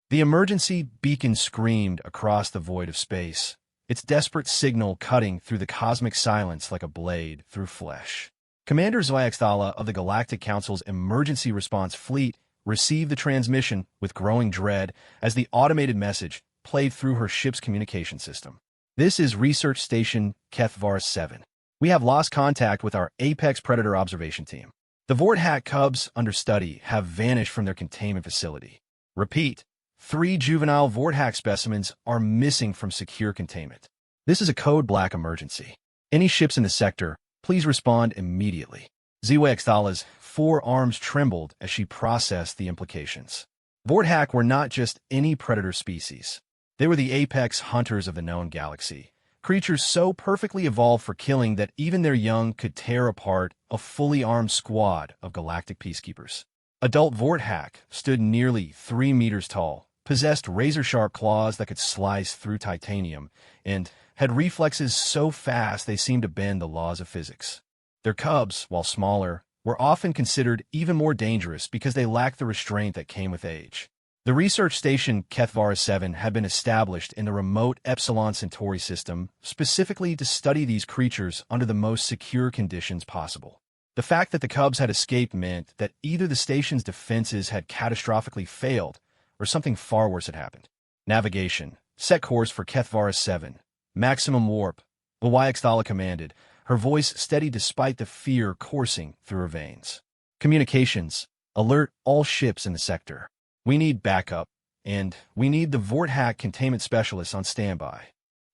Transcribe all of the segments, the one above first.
The emergency beacon screamed across the void of space, its desperate signal cutting through the cosmic silence like a blade through flesh. Commander Zyaxtala of the Galactic Council's Emergency Response Fleet received the transmission with growing dread as the automated message played through her ship's communication system. This is Research Station Kethvar 7. We have lost contact with our Apex Predator observation team. The Vorthack cubs under study have vanished from their containment facility. Repeat, 3 juvenile Vorthack specimens are missing from secure containment. This is a code black emergency. Any ships in the sector, please respond immediately. Zyaxtala's forearms trembled as she processed the implications. Vorthack were not just any predator species. They were the apex hunters of the known galaxy, creatures so perfectly evolved for killing that even their young could tear apart a fully armed squad of galactic peacekeepers. Adult Vorthack stood nearly 3 meters tall, possessed razor-sharp claws that could slice through titanium, and had reflexes so fast they seemed to bend the laws of physics. Their cubs, while smaller, were often considered even more dangerous because they lacked the restraint that came with age. The research station Kethvar 7 had been established in the remote Epsilon Centauri system specifically to study these creatures under the most secure conditions possible. The fact that the cubs had escaped meant that either the station's defenses had catastrophically failed or something far worse had happened. Navigation. Set course for Kethvar 7. Maximum warp. Zyaxtala commanded, her voice steady despite the fear coursing through her veins. Communications. Alert all ships in the sector. We need backup, and we need the Vorthack containment specialists on standby.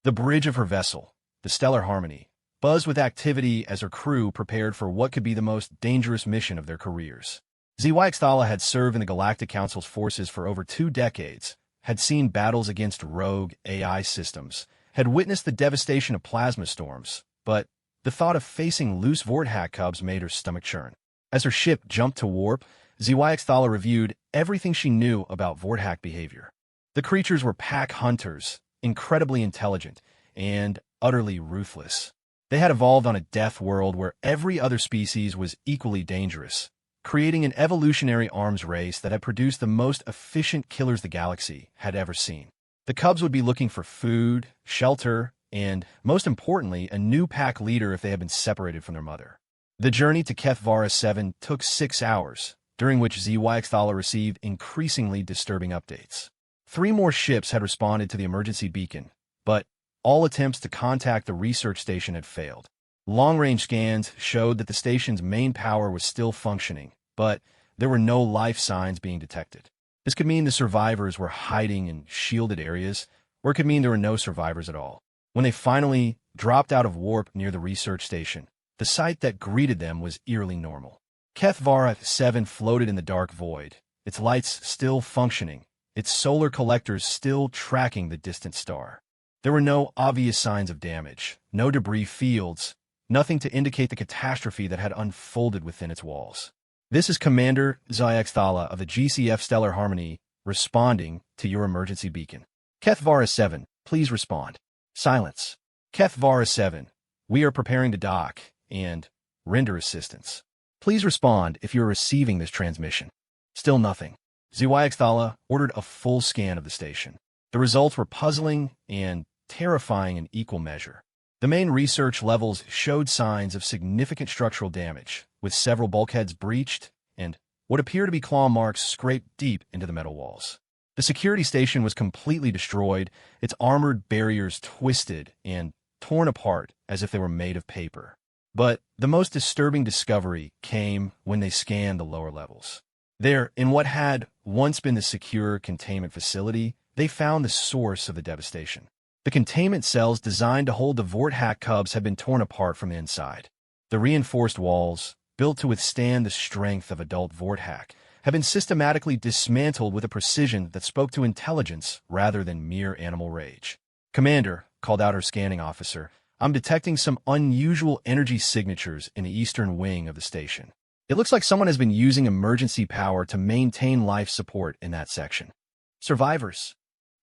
The bridge of her vessel, the Stellar Harmony, buzzed with activity as her crew prepared for what could be the most dangerous mission of their careers. Zyaxtala had served in the Galactic Council's forces for over 2 decades, had seen battles against rogue AI systems, had witnessed the devastation of plasma storms, but the thought of facing loose Vorthack cubs made her stomach churn. As her ship jumped to warp, Zyaxtala reviewed everything she knew about Vorthack behavior. The creatures were pack hunters, incredibly intelligent, and utterly ruthless. They had evolved on a death world where every other species was equally dangerous, creating an evolutionary arms race that had produced the most efficient killers the galaxy had ever seen. The cubs would be looking for food, shelter, and, most importantly, a new pack leader if they had been separated from their mother. The journey to Kethvar 7 took 6 hours, during which Zyaxtala received increasingly disturbing updates. 3 more ships had responded to the emergency beacon, but all attempts to contact the research station had failed. Long-range scans showed that the station's main power was still functioning, but there were no life signs being detected. This could mean the survivors were hiding in shielded areas, or it could mean there were no survivors at all. When they finally dropped out of warp near the research station, the sight that greeted them was eerily normal. Kethvar 7 floated in the dark void, its lights still functioning, its solar collectors still tracking the distant star. There were no obvious signs of damage, no debris fields, nothing to indicate the catastrophe that had unfolded within its walls. This is Commander Zyaxtala of the GCF Stellar Harmony responding to your emergency beacon. Kethvar 7, please respond. Silence. Kethvar 7, we are preparing to dock and render assistance. Please respond if you are receiving this transmission. Still nothing. Zyaxtala ordered a full scan of the station. The results were puzzling and terrifying in equal measure. The main research levels showed signs of significant structural damage, with several bulkheads breached and what appear to be claw marks scraped deep into the metal walls. The security station was completely destroyed, its armored barriers twisted and torn apart as if they were made of paper. But the most disturbing discovery came when they scanned the lower levels. There, in what had once been the secure containment facility, they found the source of the devastation. The containment cells designed to hold the Vorthack cubs had been torn apart from the inside. The reinforced walls, built to withstand the strength of adult Vorthack, had been systematically dismantled with a precision that spoke to intelligence rather than mere animal rage. "Commander," called out her scanning officer, "I'm detecting some unusual energy signatures in the eastern wing of the station. It looks like someone has been using emergency power to maintain life support in that section." "Survivors?"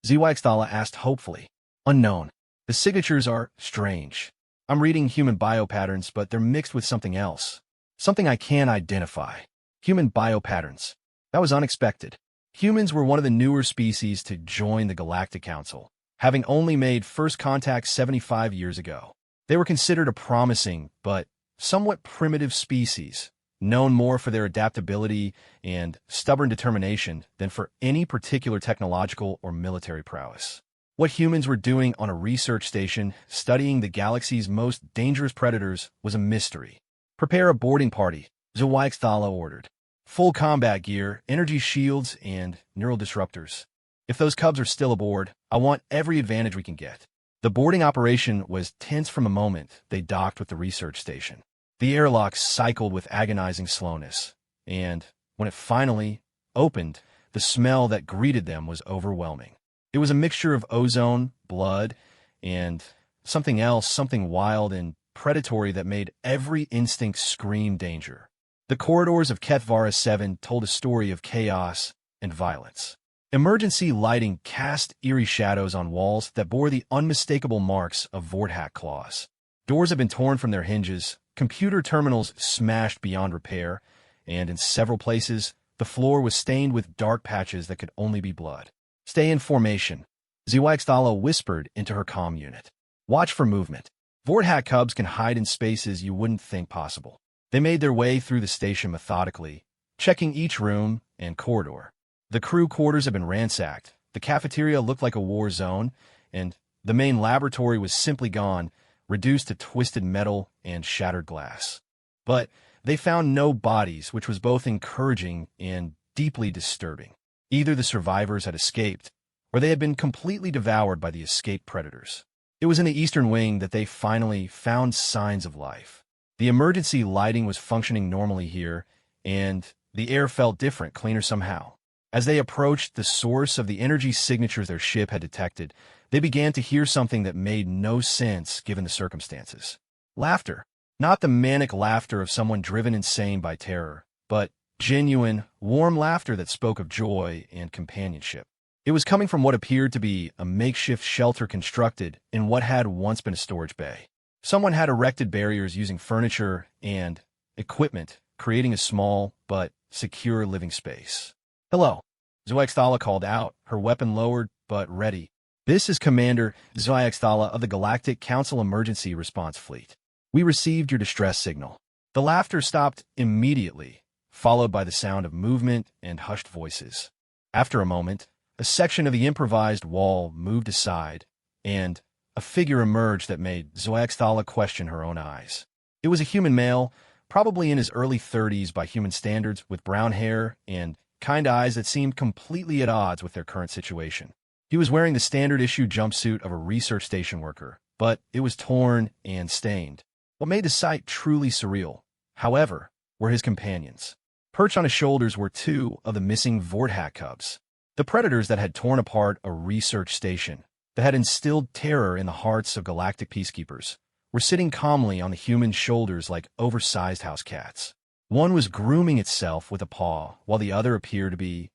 Zyaxtala asked hopefully. "Unknown. The signatures are strange. I'm reading human biopatterns, but they're mixed with something else. Something I can't identify. Human biopatterns. That was unexpected." Humans were one of the newer species to join the Galactic Council, having only made first contact 75 years ago. They were considered a promising but somewhat primitive species, known more for their adaptability and stubborn determination than for any particular technological or military prowess. What humans were doing on a research station studying the galaxy's most dangerous predators was a mystery. "Prepare a boarding party," Zhuaixtala ordered. "Full combat gear, energy shields, and neural disruptors. If those cubs are still aboard, I want every advantage we can get." The boarding operation was tense from the moment they docked with the research station. The airlock cycled with agonizing slowness, and when it finally opened, the smell that greeted them was overwhelming. It was a mixture of ozone, blood, and something else, something wild and predatory that made every instinct scream danger. The corridors of Kethvara 7 told a story of chaos and violence. Emergency lighting cast eerie shadows on walls that bore the unmistakable marks of Vorthack claws. Doors had been torn from their hinges, computer terminals smashed beyond repair, and in several places, the floor was stained with dark patches that could only be blood. "Stay in formation," Zhuaixtala whispered into her comm unit. "Watch for movement. Vorthack cubs can hide in spaces you wouldn't think possible." They made their way through the station methodically, checking each room and corridor. The crew quarters had been ransacked, the cafeteria looked like a war zone, and the main laboratory was simply gone, reduced to twisted metal and shattered glass. But they found no bodies, which was both encouraging and deeply disturbing. Either the survivors had escaped, or they had been completely devoured by the escaped predators. It was in the eastern wing that they finally found signs of life. The emergency lighting was functioning normally here, and the air felt different, cleaner somehow. As they approached the source of the energy signatures their ship had detected, they began to hear something that made no sense given the circumstances. Laughter. Not the manic laughter of someone driven insane by terror, but genuine, warm laughter that spoke of joy and companionship. It was coming from what appeared to be a makeshift shelter constructed in what had once been a storage bay. Someone had erected barriers using furniture and equipment, creating a small but secure living space. "Hello," Zhuaixtala called out, her weapon lowered but ready. "This is Commander Zhuaixtala of the Galactic Council Emergency Response Fleet. We received your distress signal." The laughter stopped immediately, followed by the sound of movement and hushed voices. After a moment, a section of the improvised wall moved aside, and a figure emerged that made Zhuaixtala question her own eyes. It was a human male, probably in his early 30s by human standards, with brown hair and kind eyes that seemed completely at odds with their current situation. He was wearing the standard-issue jumpsuit of a research station worker, but it was torn and stained. What made the sight truly surreal, however, were his companions. Perched on his shoulders were two of the missing Vorthack cubs, the predators that had torn apart a research station, that had instilled terror in the hearts of galactic peacekeepers, were sitting calmly on the human shoulders like oversized house cats. One was grooming itself with a paw, while the other appeared to be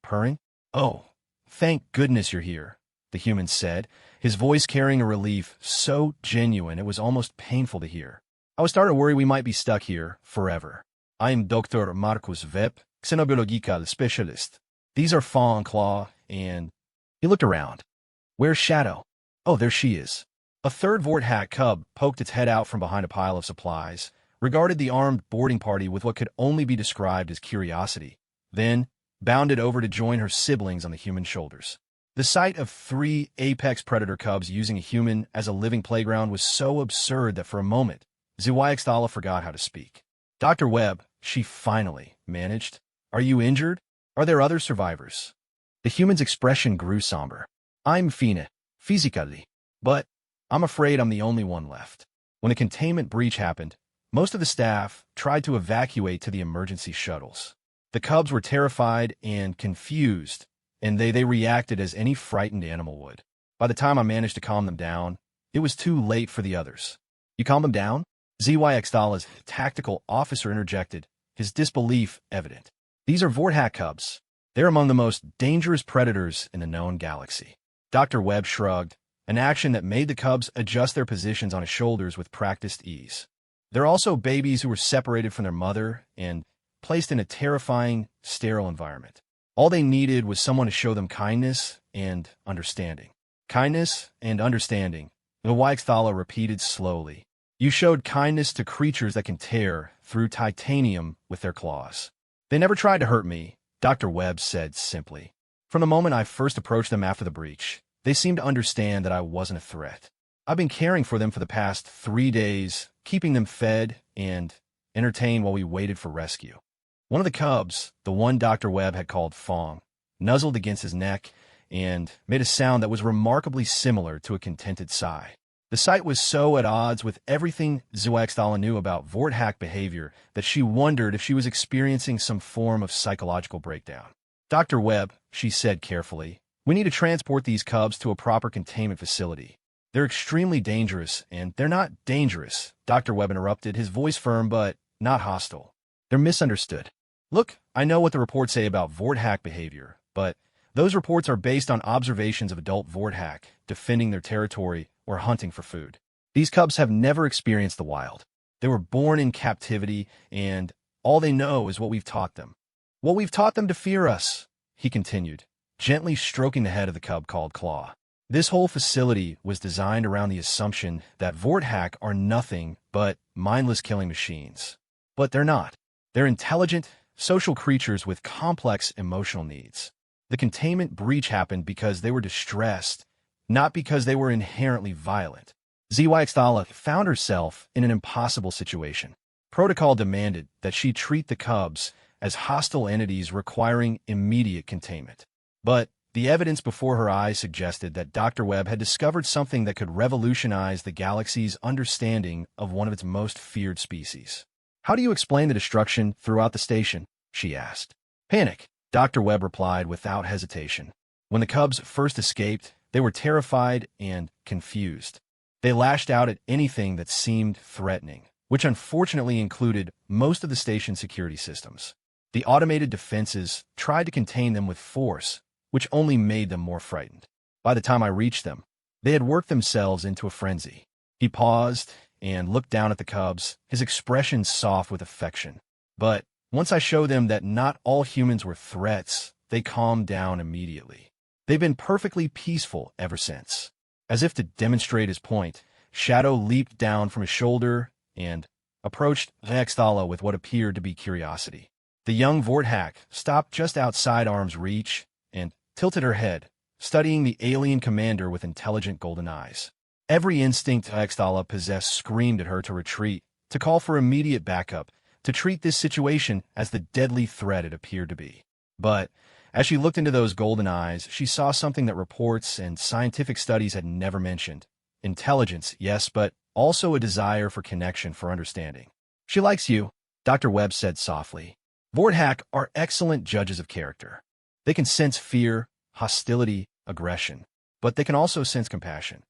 purring. "Oh, thank goodness you're here," the human said, his voice carrying a relief so genuine it was almost painful to hear. "I was starting to worry we might be stuck here forever. I'm Dr. Markus Webb, Xenobiological Specialist. These are Fawn and Claw, and..." He looked around. "Where's Shadow?" "Oh, there she is." A third Vorthack cub poked its head out from behind a pile of supplies, regarded the armed boarding party with what could only be described as curiosity, then bounded over to join her siblings on the human shoulders. The sight of 3 apex predator cubs using a human as a living playground was so absurd that for a moment, Zhuaixtala forgot how to speak. "Dr. Webb," she finally managed, "are you injured? Are there other survivors?" The human's expression grew somber. "I'm fine, physically, but I'm afraid I'm the only one left." When the containment breach happened, most of the staff tried to evacuate to the emergency shuttles. The cubs were terrified and confused, and they reacted as any frightened animal would. By the time I managed to calm them down, it was too late for the others. "You calm them down?" Zhuaixtala's tactical officer interjected, his disbelief evident. "These are Vorthack cubs. They're among the most dangerous predators in the known galaxy." Dr. Webb shrugged, an action that made the cubs adjust their positions on his shoulders with practiced ease. "They're also babies who were separated from their mother and placed in a terrifying, sterile environment. All they needed was someone to show them kindness and understanding. Kindness and understanding, the Wyxthala repeated slowly. You showed kindness to creatures that can tear through titanium with their claws. They never tried to hurt me, Dr. Webb said simply. From the moment I first approached them after the breach, they seemed to understand that I wasn't a threat. I've been caring for them for the past 3 days, keeping them fed and entertained while we waited for rescue. One of the cubs, the one Dr. Webb had called Fong, nuzzled against his neck and made a sound that was remarkably similar to a contented sigh. The sight was so at odds with everything Wyxthala knew about Vorthack behavior that she wondered if she was experiencing some form of psychological breakdown. Dr. Webb, she said carefully, we need to transport these cubs to a proper containment facility. They're extremely dangerous, and they're not dangerous, Dr. Webb interrupted, his voice firm but not hostile. They're misunderstood. Look, I know what the reports say about Vorthack behavior, but those reports are based on observations of adult Vorthack defending their territory or hunting for food. These cubs have never experienced the wild. They were born in captivity, and all they know is what we've taught them. What we've taught them to fear us, he continued, gently stroking the head of the cub called Claw. This whole facility was designed around the assumption that Vorthack are nothing but mindless killing machines. But they're not. They're intelligent, social creatures with complex emotional needs. The containment breach happened because they were distressed, not because they were inherently violent. Wyxthala found herself in an impossible situation. Protocol demanded that she treat the cubs as hostile entities requiring immediate containment. But the evidence before her eyes suggested that Dr. Webb had discovered something that could revolutionize the galaxy's understanding of one of its most feared species. How do you explain the destruction throughout the station? She asked. Panic, Dr. Webb replied without hesitation. When the cubs first escaped, they were terrified and confused. They lashed out at anything that seemed threatening, which unfortunately included most of the station's security systems. The automated defenses tried to contain them with force, which only made them more frightened. By the time I reached them, they had worked themselves into a frenzy. He paused and looked down at the cubs, his expression soft with affection. But once I showed them that not all humans were threats, they calmed down immediately. They've been perfectly peaceful ever since. As if to demonstrate his point, Shadow leaped down from his shoulder and approached Wyxthala with what appeared to be curiosity. The young Vorthack stopped just outside arm's reach and tilted her head, studying the alien commander with intelligent golden eyes. Every instinct Wyxthala possessed screamed at her to retreat, to call for immediate backup, to treat this situation as the deadly threat it appeared to be. But as she looked into those golden eyes, she saw something that reports and scientific studies had never mentioned. Intelligence, yes, but also a desire for connection, for understanding. She likes you, Dr. Webb said softly. Vorthack are excellent judges of character. They can sense fear, hostility, aggression, but they can also sense compassion.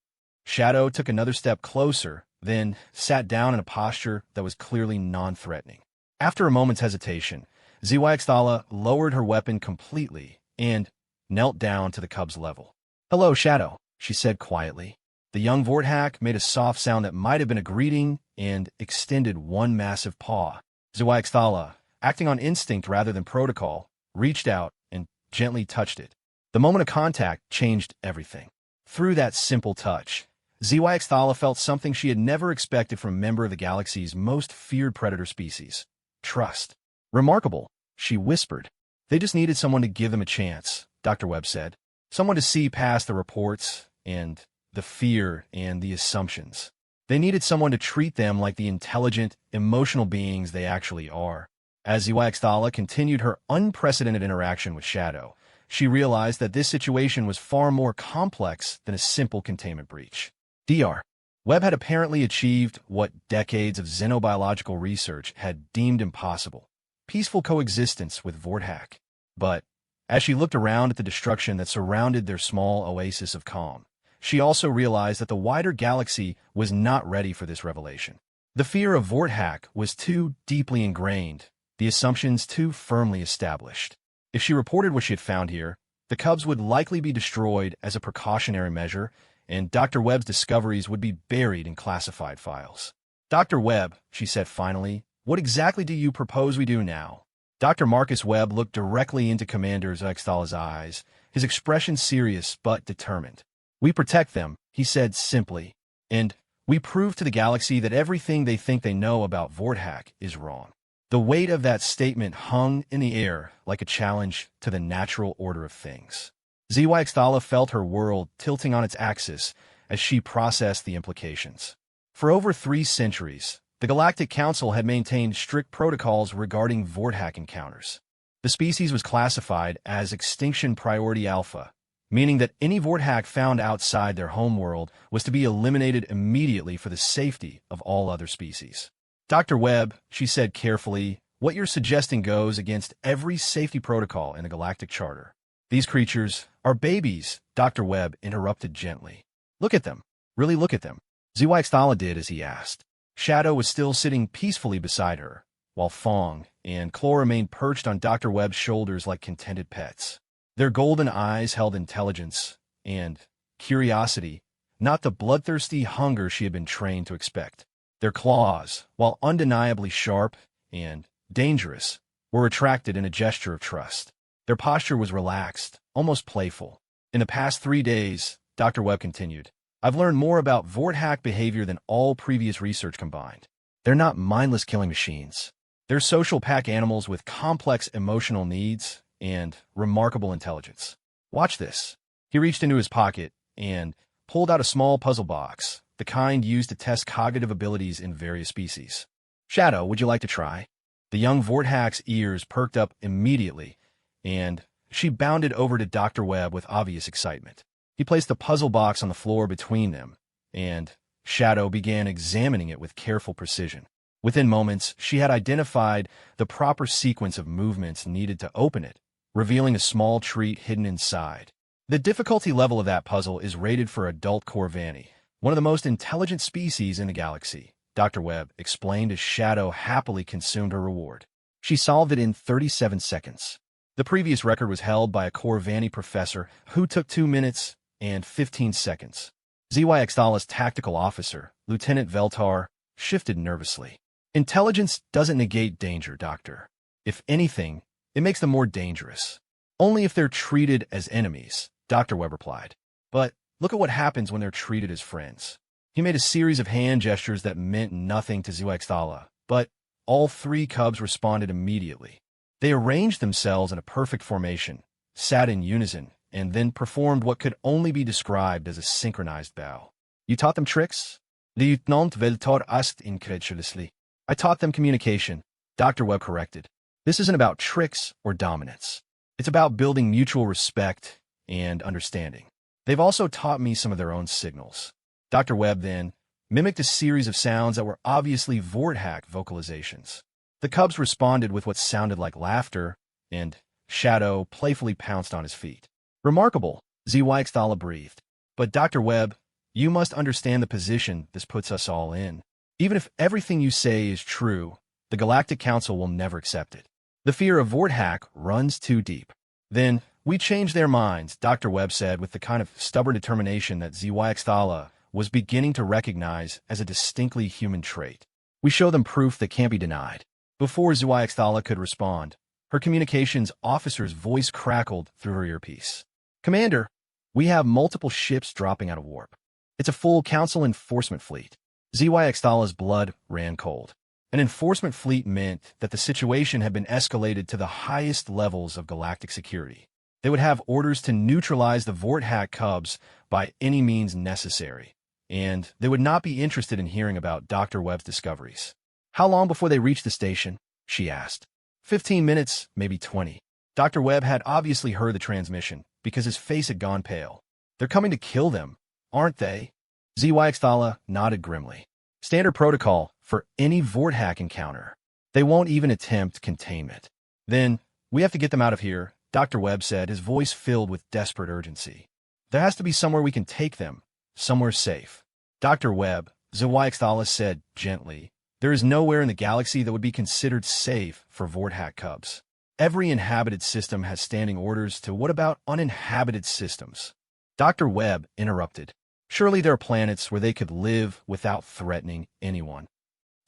Shadow took another step closer, then sat down in a posture that was clearly non-threatening. After a moment's hesitation, Wyxthala lowered her weapon completely and knelt down to the cub's level. Hello, Shadow, she said quietly. The young Vorthack made a soft sound that might have been a greeting and extended one massive paw. Wyxthala, acting on instinct rather than protocol, reached out and gently touched it. The moment of contact changed everything. Through that simple touch, Wyxthala felt something she had never expected from a member of the galaxy's most feared predator species. Trust. Remarkable, she whispered. They just needed someone to give them a chance, Dr. Webb said. Someone to see past the reports and the fear and the assumptions. They needed someone to treat them like the intelligent, emotional beings they actually are. As Wyxthala continued her unprecedented interaction with Shadow, she realized that this situation was far more complex than a simple containment breach. Dr. Webb had apparently achieved what decades of xenobiological research had deemed impossible: peaceful coexistence with Vorthack. But as she looked around at the destruction that surrounded their small oasis of calm, she also realized that the wider galaxy was not ready for this revelation. The fear of Vorthack was too deeply ingrained, the assumptions too firmly established. If she reported what she had found here, the cubs would likely be destroyed as a precautionary measure, and Dr. Webb's discoveries would be buried in classified files. Dr. Webb, she said finally, what exactly do you propose we do now? Dr. Marcus Webb looked directly into Commander Zextala's eyes, his expression serious but determined. "We protect them," he said simply, "and we prove to the galaxy that everything they think they know about Vorthak is wrong." The weight of that statement hung in the air like a challenge to the natural order of things. Zextala felt her world tilting on its axis as she processed the implications. For over 3 centuries, the Galactic Council had maintained strict protocols regarding Vorthak encounters. The species was classified as Extinction Priority Alpha, meaning that any Vorthak found outside their homeworld was to be eliminated immediately for the safety of all other species. "Dr. Webb," she said carefully, "what you're suggesting goes against every safety protocol in the Galactic Charter. These creatures are babies," Dr. Webb interrupted gently. "Look at them. Really look at them." Zextala did as he asked. Shadow was still sitting peacefully beside her, while Fong and Claw remained perched on Dr. Webb's shoulders like contented pets. Their golden eyes held intelligence and curiosity, not the bloodthirsty hunger she had been trained to expect. Their claws, while undeniably sharp and dangerous, were retracted in a gesture of trust. Their posture was relaxed, almost playful. "In the past 3 days," Dr. Webb continued, "I've learned more about Vorthak behavior than all previous research combined. They're not mindless killing machines. They're social pack animals with complex emotional needs and remarkable intelligence. Watch this." He reached into his pocket and pulled out a small puzzle box, the kind used to test cognitive abilities in various species. "Shadow, would you like to try?" The young Vorthak's ears perked up immediately, and she bounded over to Dr. Webb with obvious excitement. He placed the puzzle box on the floor between them, and Shadow began examining it with careful precision. Within moments, she had identified the proper sequence of movements needed to open it, revealing a small treat hidden inside. The difficulty level of that puzzle is rated for adult Corvani, one of the most intelligent species in the galaxy, Dr. Webb explained as Shadow happily consumed her reward. She solved it in 37 seconds. The previous record was held by a Corvani professor who took 2 minutes and 15 seconds. Zextala's tactical officer, Lieutenant Veltar, shifted nervously. "Intelligence doesn't negate danger, Doctor. If anything, it makes them more dangerous. Only if they're treated as enemies," Dr. Webb replied. "But look at what happens when they're treated as friends." He made a series of hand gestures that meant nothing to Zextala, but all 3 cubs responded immediately. They arranged themselves in a perfect formation, sat in unison, and then performed what could only be described as a synchronized bow. "You taught them tricks?" Lieutenant Veltar asked incredulously. "I taught them communication," Dr. Webb corrected. "This isn't about tricks or dominance. It's about building mutual respect and understanding. They've also taught me some of their own signals." Dr. Webb then mimicked a series of sounds that were obviously Vorthak vocalizations. The cubs responded with what sounded like laughter, and Shadow playfully pounced on his feet. "Remarkable," Zextala breathed. "But Dr. Webb, you must understand the position this puts us all in. Even if everything you say is true, the Galactic Council will never accept it. The fear of Vorthak runs too deep." "Then we change their minds," Dr. Webb said with the kind of stubborn determination that Zextala was beginning to recognize as a distinctly human trait. "We show them proof that can't be denied." Before Zextala could respond, her communications officer's voice crackled through her earpiece. "Commander, we have multiple ships dropping out of warp. It's a full Council enforcement fleet." Zextala's blood ran cold. An enforcement fleet meant that the situation had been escalated to the highest levels of galactic security. They would have orders to neutralize the Vorthak cubs by any means necessary, and they would not be interested in hearing about Dr. Webb's discoveries. "How long before they reach the station?" she asked. 15 minutes, maybe 20. Dr. Webb had obviously heard the transmission because his face had gone pale. "They're coming to kill them, aren't they?" Zextala nodded grimly. "Standard protocol for any Vorthak encounter. They won't even attempt containment." "Then we have to get them out of here," Dr. Webb said, his voice filled with desperate urgency. "There has to be somewhere we can take them, somewhere safe." "Dr. Webb," Zextala said gently, "there is nowhere in the galaxy that would be considered safe for Vorthak cubs. Every inhabited system has standing orders to what about uninhabited systems?" Dr. Webb interrupted. "Surely there are planets where they could live without threatening anyone."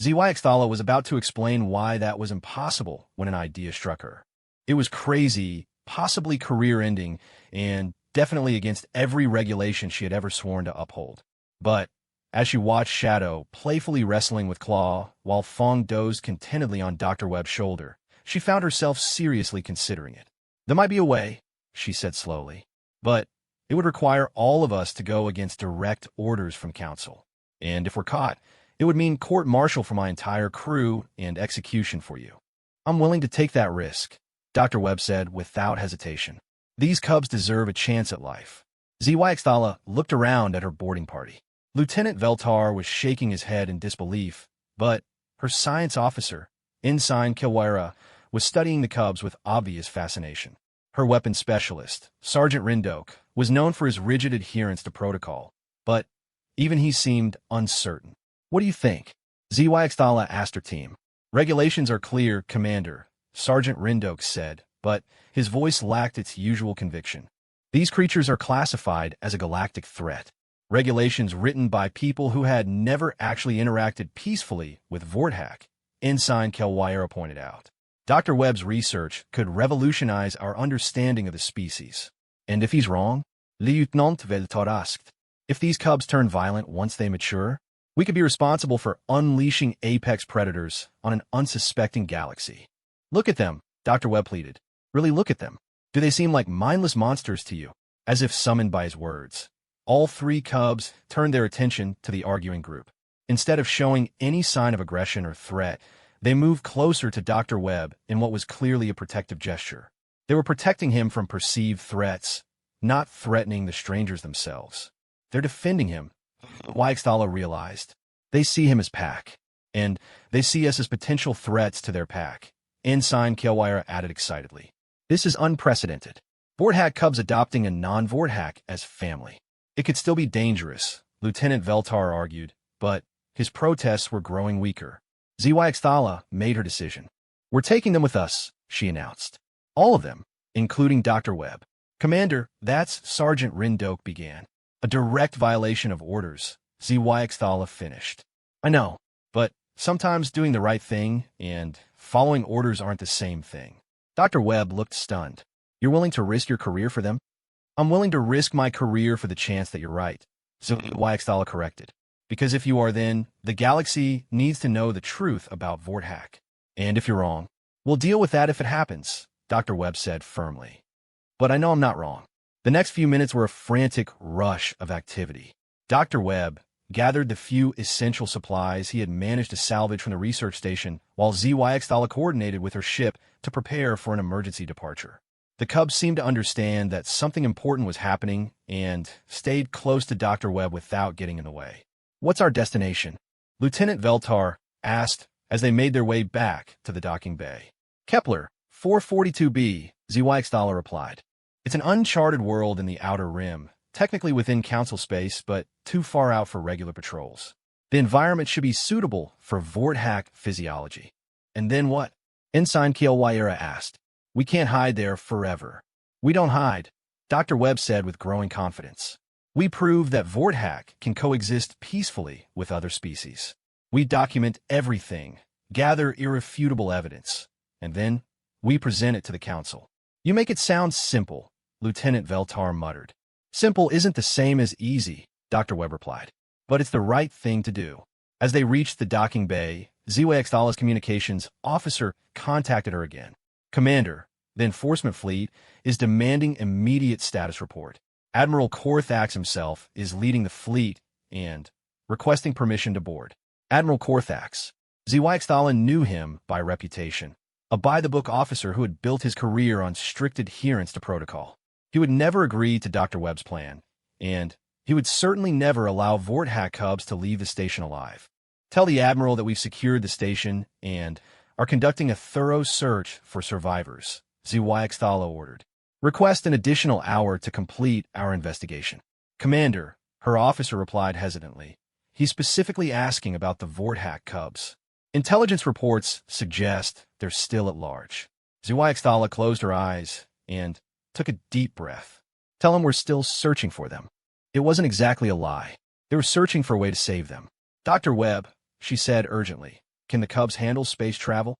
ZYXThala was about to explain why that was impossible when an idea struck her. It was crazy, possibly career-ending, and definitely against every regulation she had ever sworn to uphold. But as she watched Shadow playfully wrestling with Claw while Fong dozed contentedly on Dr. Webb's shoulder, she found herself seriously considering it. There might be a way, she said slowly, but it would require all of us to go against direct orders from Council. And if we're caught, it would mean court-martial for my entire crew and execution for you. I'm willing to take that risk, Dr. Webb said without hesitation. These cubs deserve a chance at life. ZYXThala looked around at her boarding party. Lieutenant Veltar was shaking his head in disbelief, but her science officer, Ensign Kilwira, was studying the cubs with obvious fascination. Her weapons specialist, Sergeant Rindok, was known for his rigid adherence to protocol, but even he seemed uncertain. What do you think? ZYXThala asked her team. Regulations are clear, Commander, Sergeant Rindok said, but his voice lacked its usual conviction. These creatures are classified as a galactic threat. Regulations written by people who had never actually interacted peacefully with Vorthak, Ensign Kilwira pointed out. Dr. Webb's research could revolutionize our understanding of the species. And if he's wrong? Lieutenant Veltar asked. If these cubs turn violent once they mature, we could be responsible for unleashing apex predators on an unsuspecting galaxy. Look at them, Dr. Webb pleaded. Really look at them. Do they seem like mindless monsters to you? As if summoned by his words. All three cubs turned their attention to the arguing group. Instead of showing any sign of aggression or threat, they moved closer to Dr. Webb in what was clearly a protective gesture. They were protecting him from perceived threats, not threatening the strangers themselves. They're defending him, ZYXThala realized. They see him as pack, and they see us as potential threats to their pack. Ensign Kilwira added excitedly. This is unprecedented. Vorthak cubs adopting a non-Vorthak as family. It could still be dangerous, Lieutenant Veltar argued, but his protests were growing weaker. ZYXThala made her decision. We're taking them with us, she announced. All of them, including Dr. Webb. Commander, that's Sergeant Rindok began. A direct violation of orders, ZYXThala finished. I know, but sometimes doing the right thing and following orders aren't the same thing. Dr. Webb looked stunned. You're willing to risk your career for them? I'm willing to risk my career for the chance that you're right, ZYXThala corrected. Because if you are, then the galaxy needs to know the truth about Vorthak. And if you're wrong, we'll deal with that if it happens, Dr. Webb said firmly. But I know I'm not wrong. The next few minutes were a frantic rush of activity. Dr. Webb gathered the few essential supplies he had managed to salvage from the research station, while ZYXThala coordinated with her ship to prepare for an emergency departure. The cubs seemed to understand that something important was happening and stayed close to Dr. Webb without getting in the way. What's our destination? Lieutenant Veltar asked as they made their way back to the docking bay. Kepler, 442b, ZYXThala replied. It's an uncharted world in the Outer Rim, technically within Council space, but too far out for regular patrols. The environment should be suitable for Vorthak physiology. And then what? Ensign Kilwira asked. We can't hide there forever. We don't hide, Dr. Webb said with growing confidence. We prove that Vorthak can coexist peacefully with other species. We document everything, gather irrefutable evidence, and then we present it to the Council. You make it sound simple, Lieutenant Veltar muttered. Simple isn't the same as easy, Dr. Webb replied. But it's the right thing to do. As they reached the docking bay, ZYXThala's communications officer contacted her again. Commander, the enforcement fleet is demanding immediate status report. Admiral Korthax himself is leading the fleet and requesting permission to board. Admiral Korthax. ZYXThala knew him by reputation. A by-the-book officer who had built his career on strict adherence to protocol. He would never agree to Dr. Webb's plan, and he would certainly never allow Vorthak cubs to leave the station alive. Tell the Admiral that we've secured the station and are conducting a thorough search for survivors, ZYXThala ordered. Request an additional hour to complete our investigation. Commander, her officer replied hesitantly. He's specifically asking about the Vorthak cubs. Intelligence reports suggest they're still at large. ZYXThala closed her eyes and took a deep breath. Tell them we're still searching for them. It wasn't exactly a lie. They were searching for a way to save them. Dr. Webb, she said urgently. Can the Cubs handle space travel?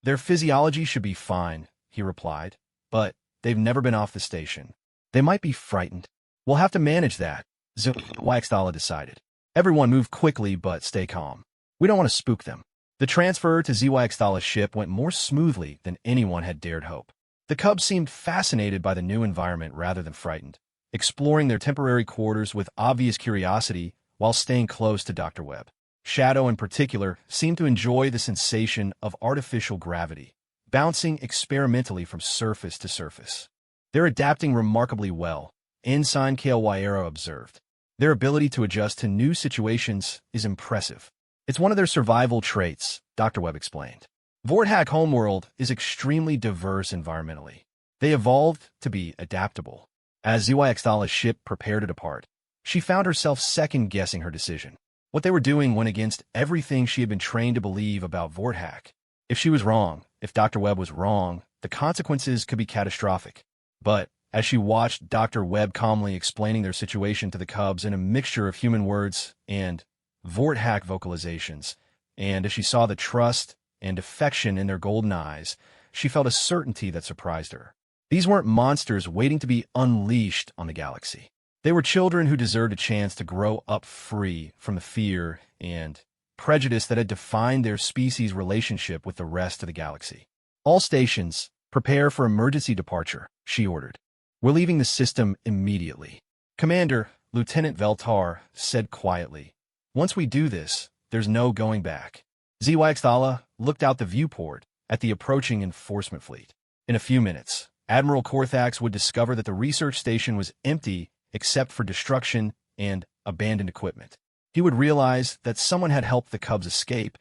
Their physiology should be fine, he replied, but they've never been off the station. They might be frightened. We'll have to manage that, HFY decided. Everyone move quickly but stay calm. We don't want to spook them. The transfer to HFY's ship went more smoothly than anyone had dared hope. The Cubs seemed fascinated by the new environment rather than frightened, exploring their temporary quarters with obvious curiosity while staying close to Dr. Webb. Shadow, in particular, seemed to enjoy the sensation of artificial gravity, bouncing experimentally from surface to surface. They're adapting remarkably well, Ensign HFY observed. Their ability to adjust to new situations is impressive. It's one of their survival traits, Dr. Webb explained. Vorthak homeworld is extremely diverse environmentally. They evolved to be adaptable. As HFY's ship prepared to depart, she found herself second-guessing her decision. What they were doing went against everything she had been trained to believe about Vorthak. If she was wrong, if Dr. Webb was wrong, the consequences could be catastrophic. But as she watched Dr. Webb calmly explaining their situation to the Cubs in a mixture of human words and Vorthak vocalizations, and as she saw the trust and affection in their golden eyes, she felt a certainty that surprised her. These weren't monsters waiting to be unleashed on the galaxy. They were children who deserved a chance to grow up free from the fear and prejudice that had defined their species' relationship with the rest of the galaxy. All stations, prepare for emergency departure, she ordered. We're leaving the system immediately. Commander, Lieutenant Veltar said quietly. Once we do this, there's no going back. HFY looked out the viewport at the approaching enforcement fleet. In a few minutes, Admiral Korthax would discover that the research station was empty except for destruction and abandoned equipment. He would realize that someone had helped the Cubs escape,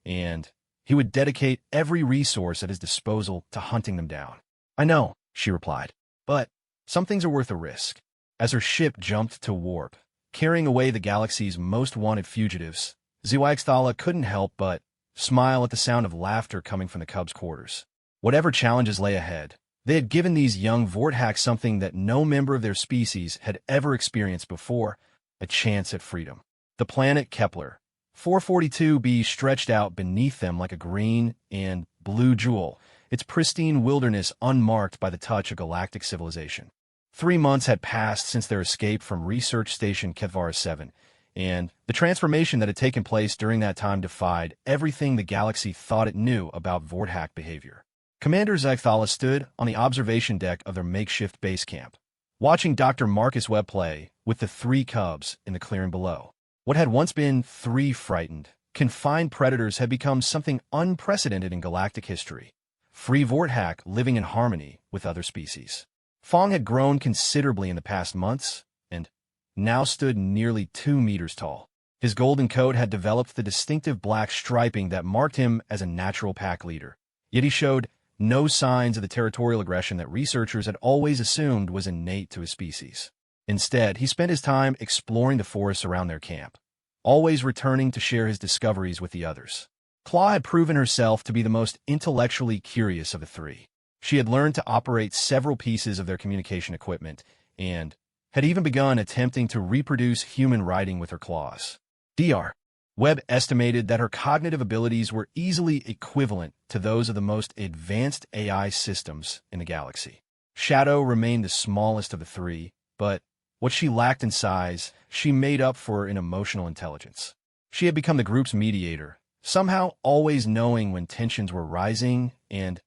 and he would dedicate every resource at his disposal to hunting them down. I know, she replied, but some things are worth a risk. As her ship jumped to warp, carrying away the galaxy's most wanted fugitives, HFY couldn't help but smile at the sound of laughter coming from the Cubs' quarters. Whatever challenges lay ahead, they had given these young Vorthaks something that no member of their species had ever experienced before, a chance at freedom. The planet Kepler 442b stretched out beneath them like a green and blue jewel, its pristine wilderness unmarked by the touch of galactic civilization. 3 months had passed since their escape from Research Station Kevvar 7, and the transformation that had taken place during that time defied everything the galaxy thought it knew about Vorthak behavior. Commander Zecthala stood on the observation deck of their makeshift base camp, watching Dr. Marcus Webb play with the 3 Cubs in the clearing below. What had once been 3 frightened, confined predators had become something unprecedented in galactic history. Free Vorthak living in harmony with other species. Fong had grown considerably in the past months, and now stood nearly 2 meters tall. His golden coat had developed the distinctive black striping that marked him as a natural pack leader. Yet he showed no signs of the territorial aggression that researchers had always assumed was innate to his species. Instead, he spent his time exploring the forests around their camp, always returning to share his discoveries with the others. Claw had proven herself to be the most intellectually curious of the 3. She had learned to operate several pieces of their communication equipment and had even begun attempting to reproduce human writing with her claws. Dr. Webb estimated that her cognitive abilities were easily equivalent to those of the most advanced AI systems in the galaxy. Shadow remained the smallest of the 3, but what she lacked in size, she made up for in emotional intelligence. She had become the group's mediator, somehow always knowing when tensions were rising and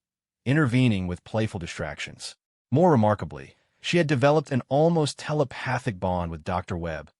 intervening with playful distractions. More remarkably, she had developed an almost telepathic bond with Dr. Webb,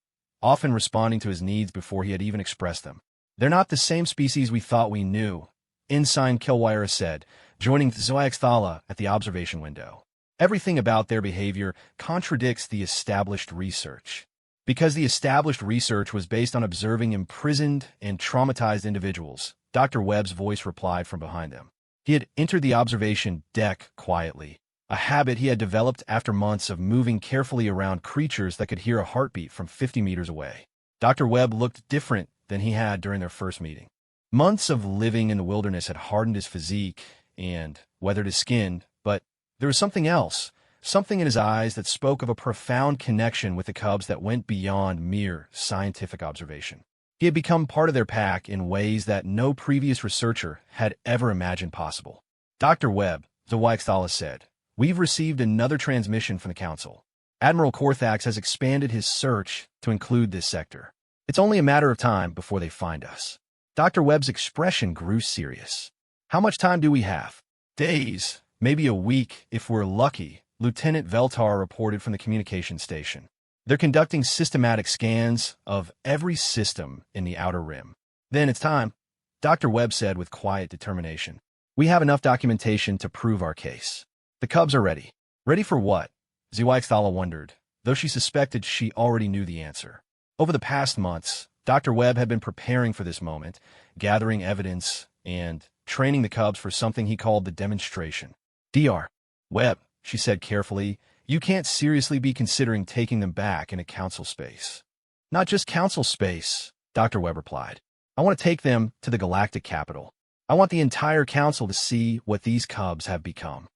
often responding to his needs before he had even expressed them. They're not the same species we thought we knew, Ensign Kilwire said, joining HFY at the observation window. Everything about their behavior contradicts the established research. Because the established research was based on observing imprisoned and traumatized individuals, Dr. Webb's voice replied from behind them. He had entered the observation deck quietly, a habit he had developed after months of moving carefully around creatures that could hear a heartbeat from 50 meters away. Dr. Webb looked different than he had during their first meeting. Months of living in the wilderness had hardened his physique and weathered his skin, but there was something else, something in his eyes that spoke of a profound connection with the Cubs that went beyond mere scientific observation. He had become part of their pack in ways that no previous researcher had ever imagined possible. Dr. Webb, HFY said, "We've received another transmission from the Council. Admiral Korthax has expanded his search to include this sector. It's only a matter of time before they find us." Dr. Webb's expression grew serious. "How much time do we have?" "Days, maybe a week if we're lucky," Lieutenant Veltar reported from the communication station. "They're conducting systematic scans of every system in the Outer Rim." "Then it's time," Dr. Webb said with quiet determination. "We have enough documentation to prove our case. The Cubs are ready." Ready for what? HFY wondered, though she suspected she already knew the answer. Over the past months, Dr. Webb had been preparing for this moment, gathering evidence and training the Cubs for something he called the demonstration. "Dr. Webb," she said carefully, "you can't seriously be considering taking them back in a council space." "Not just council space," Dr. Webb replied. "I want to take them to the galactic capital. I want the entire council to see what these Cubs have become."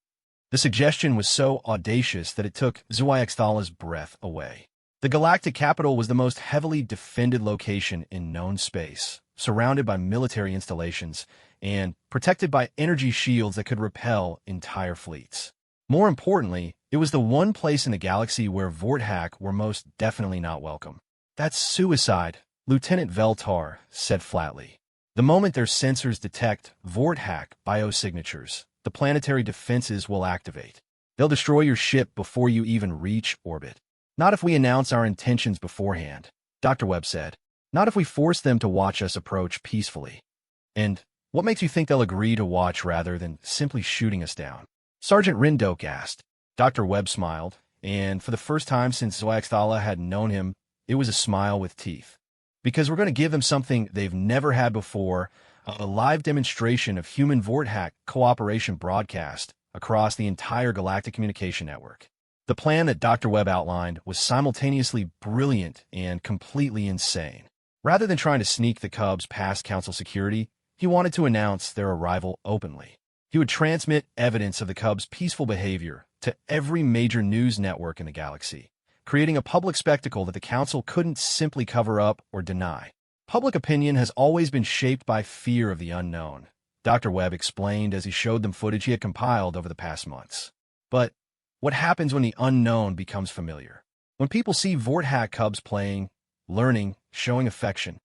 The suggestion was so audacious that it took HFY's breath away. The galactic capital was the most heavily defended location in known space, surrounded by military installations and protected by energy shields that could repel entire fleets. More importantly, it was the one place in the galaxy where Vorthak were most definitely not welcome. "That's suicide," Lieutenant Veltar said flatly. "The moment their sensors detect Vorthak biosignatures, the planetary defenses will activate. They'll destroy your ship before you even reach orbit." "Not if we announce our intentions beforehand," Dr. Webb said. "Not if we force them to watch us approach peacefully." "And what makes you think they'll agree to watch rather than simply shooting us down?" Sergeant Rindok asked. Dr. Webb smiled, and for the first time since HFY had known him, it was a smile with teeth. "Because we're going to give them something they've never had before, a live demonstration of human Vorthak cooperation broadcast across the entire galactic communication network." The plan that Dr. Webb outlined was simultaneously brilliant and completely insane. Rather than trying to sneak the Cubs past Council security, he wanted to announce their arrival openly. He would transmit evidence of the Cubs' peaceful behavior to every major news network in the galaxy, creating a public spectacle that the Council couldn't simply cover up or deny. "Public opinion has always been shaped by fear of the unknown," Dr. Webb explained as he showed them footage he had compiled over the past months. "But what happens when the unknown becomes familiar? When people see Vorthak Cubs playing, learning, showing affection?"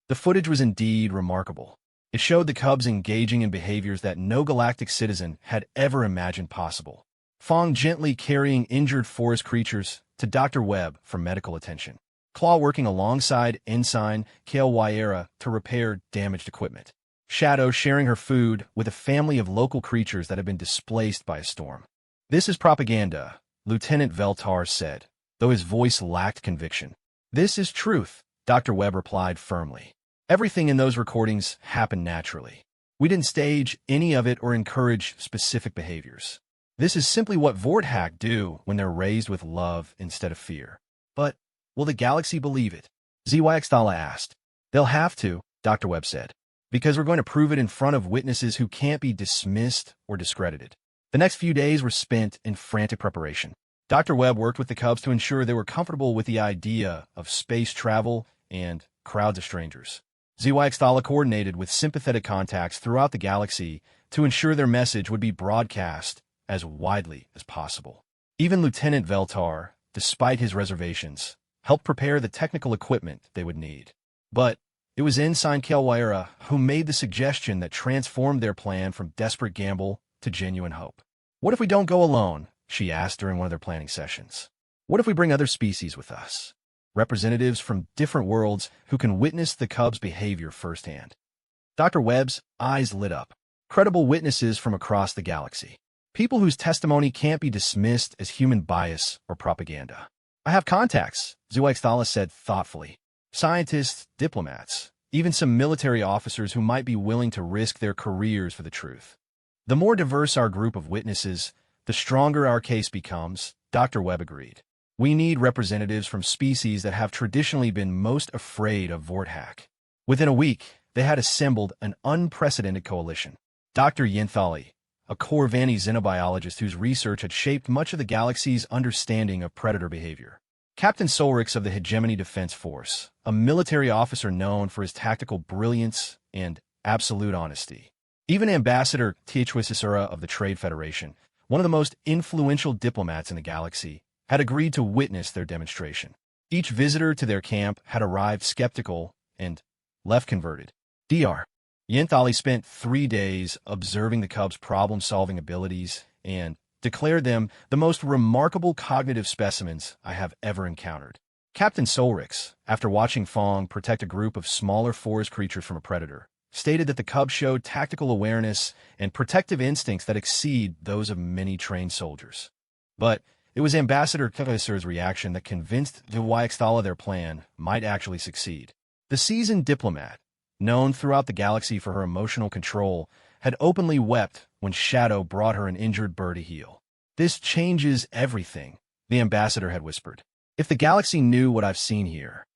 The footage was indeed remarkable. It showed the Cubs engaging in behaviors that no galactic citizen had ever imagined possible. Fong gently carrying injured forest creatures to Dr. Webb for medical attention. Claw working alongside Ensign HFY to repair damaged equipment. Shadow sharing her food with a family of local creatures that had been displaced by a storm. "This is propaganda," Lieutenant Veltar said, though his voice lacked conviction. "This is truth," Dr. Webb replied firmly. "Everything in those recordings happened naturally. We didn't stage any of it or encourage specific behaviors. This is simply what Vorthak do when they're raised with love instead of fear." "But will the galaxy believe it?" HFY asked. "They'll have to," Dr. Webb said, "because we're going to prove it in front of witnesses who can't be dismissed or discredited." The next few days were spent in frantic preparation. Dr. Webb worked with the Cubs to ensure they were comfortable with the idea of space travel and crowds of strangers. HFY coordinated with sympathetic contacts throughout the galaxy to ensure their message would be broadcast as widely as possible. Even Lieutenant Veltar, despite his reservations, helped prepare the technical equipment they would need. But it was Ensign HFY who made the suggestion that transformed their plan from desperate gamble to genuine hope. "What if we don't go alone?" she asked during one of their planning sessions. "What if we bring other species with us? Representatives from different worlds who can witness the Cubs' behavior firsthand." Dr. Webb's eyes lit up. Credible witnesses from across the galaxy. People whose testimony can't be dismissed as human bias or propaganda. "I have contacts," HFY said thoughtfully. "Scientists, diplomats, even some military officers who might be willing to risk their careers for the truth. The more diverse our group of witnesses, the stronger our case becomes," Dr. Webb agreed. "We need representatives from species that have traditionally been most afraid of Vorthak." Within a week, they had assembled an unprecedented coalition. Dr. Yinthali, a Corvani xenobiologist whose research had shaped much of the galaxy's understanding of predator behavior. Captain Solrix of the Hegemony Defense Force, a military officer known for his tactical brilliance and absolute honesty. Even Ambassador HFY Nexus of the Trade Federation, one of the most influential diplomats in the galaxy, had agreed to witness their demonstration. Each visitor to their camp had arrived skeptical and left converted. Dr. Yentali spent 3 days observing the Cubs' problem-solving abilities and declared them the most remarkable cognitive specimens I have ever encountered. Captain Solrix, after watching Fong protect a group of smaller forest creatures from a predator, stated that the Cubs showed tactical awareness and protective instincts that exceed those of many trained soldiers. But it was Ambassador Nexus's reaction that convinced the HFY their plan might actually succeed. The seasoned diplomat, known throughout the galaxy for her emotional control, had openly wept when Shadow brought her an injured bird to heal. "This changes everything," the ambassador had whispered. "If the galaxy knew what I've seen here,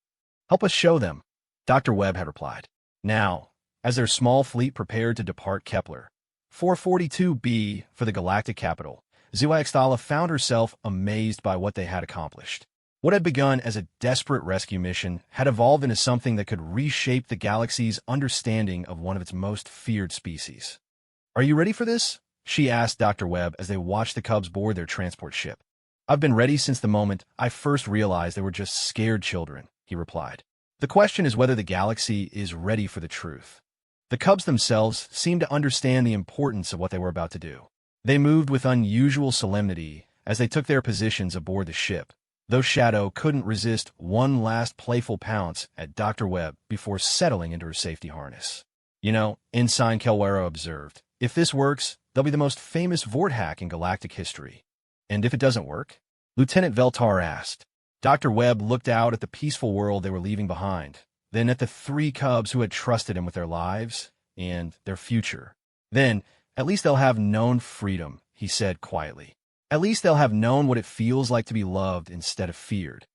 help us show them," Dr. Webb had replied. Now, as their small fleet prepared to depart Kepler 442b for the galactic capital, HFY found herself amazed by what they had accomplished. What had begun as a desperate rescue mission had evolved into something that could reshape the galaxy's understanding of one of its most feared species. "Are you ready for this?" she asked Dr. Webb as they watched the Cubs board their transport ship. "I've been ready since the moment I first realized they were just scared children," he replied. "The question is whether the galaxy is ready for the truth." The Cubs themselves seemed to understand the importance of what they were about to do. They moved with unusual solemnity as they took their positions aboard the ship, though Shadow couldn't resist one last playful pounce at Dr. Webb before settling into her safety harness. "You know," Ensign Kelwero observed, "if this works, they'll be the most famous Vort hack in galactic history." "And if it doesn't work?" Lieutenant Veltar asked. Dr. Webb looked out at the peaceful world they were leaving behind, then at the 3 Cubs who had trusted him with their lives and their future. "Then, at least they'll have known freedom," he said quietly. "At least they'll have known what it feels like to be loved instead of feared."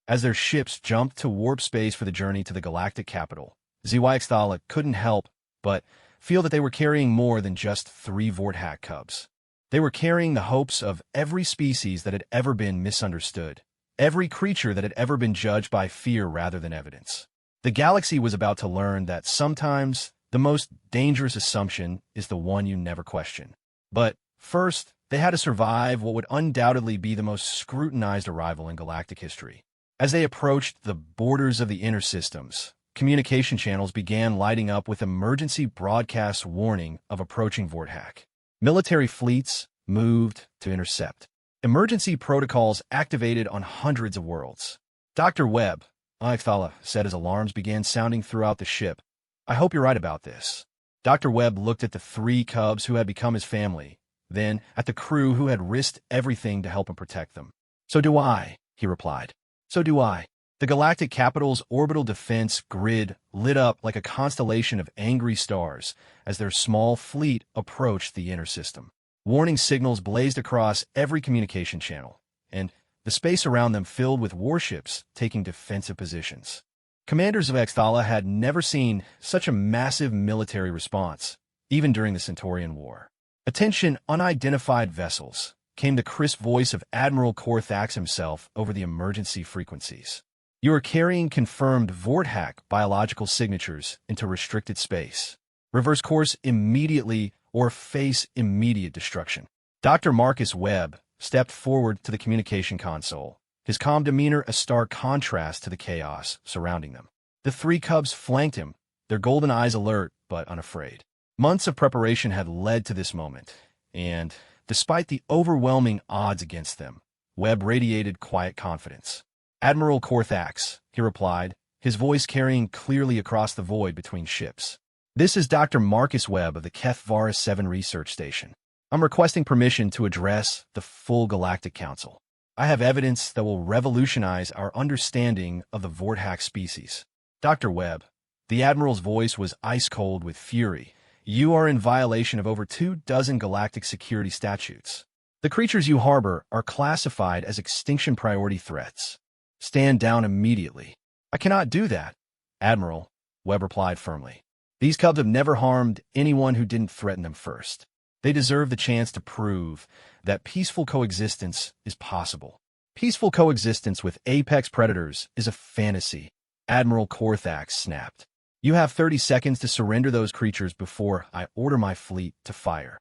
As their ships jumped to warp space for the journey to the galactic capital, HFY couldn't help but feel that they were carrying more than just 3 Vorthack Cubs. They were carrying the hopes of every species that had ever been misunderstood, every creature that had ever been judged by fear rather than evidence. The galaxy was about to learn that sometimes the most dangerous assumption is the one you never question. But first, they had to survive what would undoubtedly be the most scrutinized arrival in galactic history. As they approached the borders of the inner systems, communication channels began lighting up with emergency broadcast warning of approaching Vorthack. Military fleets moved to intercept. Emergency protocols activated on hundreds of worlds. Dr. Webb, HFY said as alarms began sounding throughout the ship, "I hope you're right about this." Dr. Webb looked at the 3 Cubs who had become his family, then at the crew who had risked everything to help him protect them. "So do I," he replied. "So do I." The galactic capital's orbital defense grid lit up like a constellation of angry stars as their small fleet approached the inner system. Warning signals blazed across every communication channel, and the space around them filled with warships taking defensive positions. Commanders of HFY had never seen such a massive military response, even during the Centaurian War. "Attention, unidentified vessels," came the crisp voice of Admiral Korthax himself over the emergency frequencies. "You are carrying confirmed Vorthack biological signatures into restricted space. Reverse course immediately or face immediate destruction." Dr. Marcus Webb stepped forward to the communication console, his calm demeanor a stark contrast to the chaos surrounding them. The 3 Cubs flanked him, their golden eyes alert but unafraid. Months of preparation had led to this moment, and despite the overwhelming odds against them, Webb radiated quiet confidence. "Admiral Korthax," he replied, his voice carrying clearly across the void between ships. "This is Dr. Marcus Webb of the Keth-Varus 7 Research Station. I'm requesting permission to address the full Galactic Council. I have evidence that will revolutionize our understanding of the Vorthack species." "Dr. Webb," the Admiral's voice was ice-cold with fury, "you are in violation of over 24 galactic security statutes. The creatures you harbor are classified as extinction priority threats. Stand down immediately." "I cannot do that, Admiral," Webb replied firmly. "These Cubs have never harmed anyone who didn't threaten them first. They deserve the chance to prove that peaceful coexistence is possible." Peaceful coexistence with apex predators is a fantasy, Admiral Korthax snapped. You have 30 seconds to surrender those creatures before I order my fleet to fire.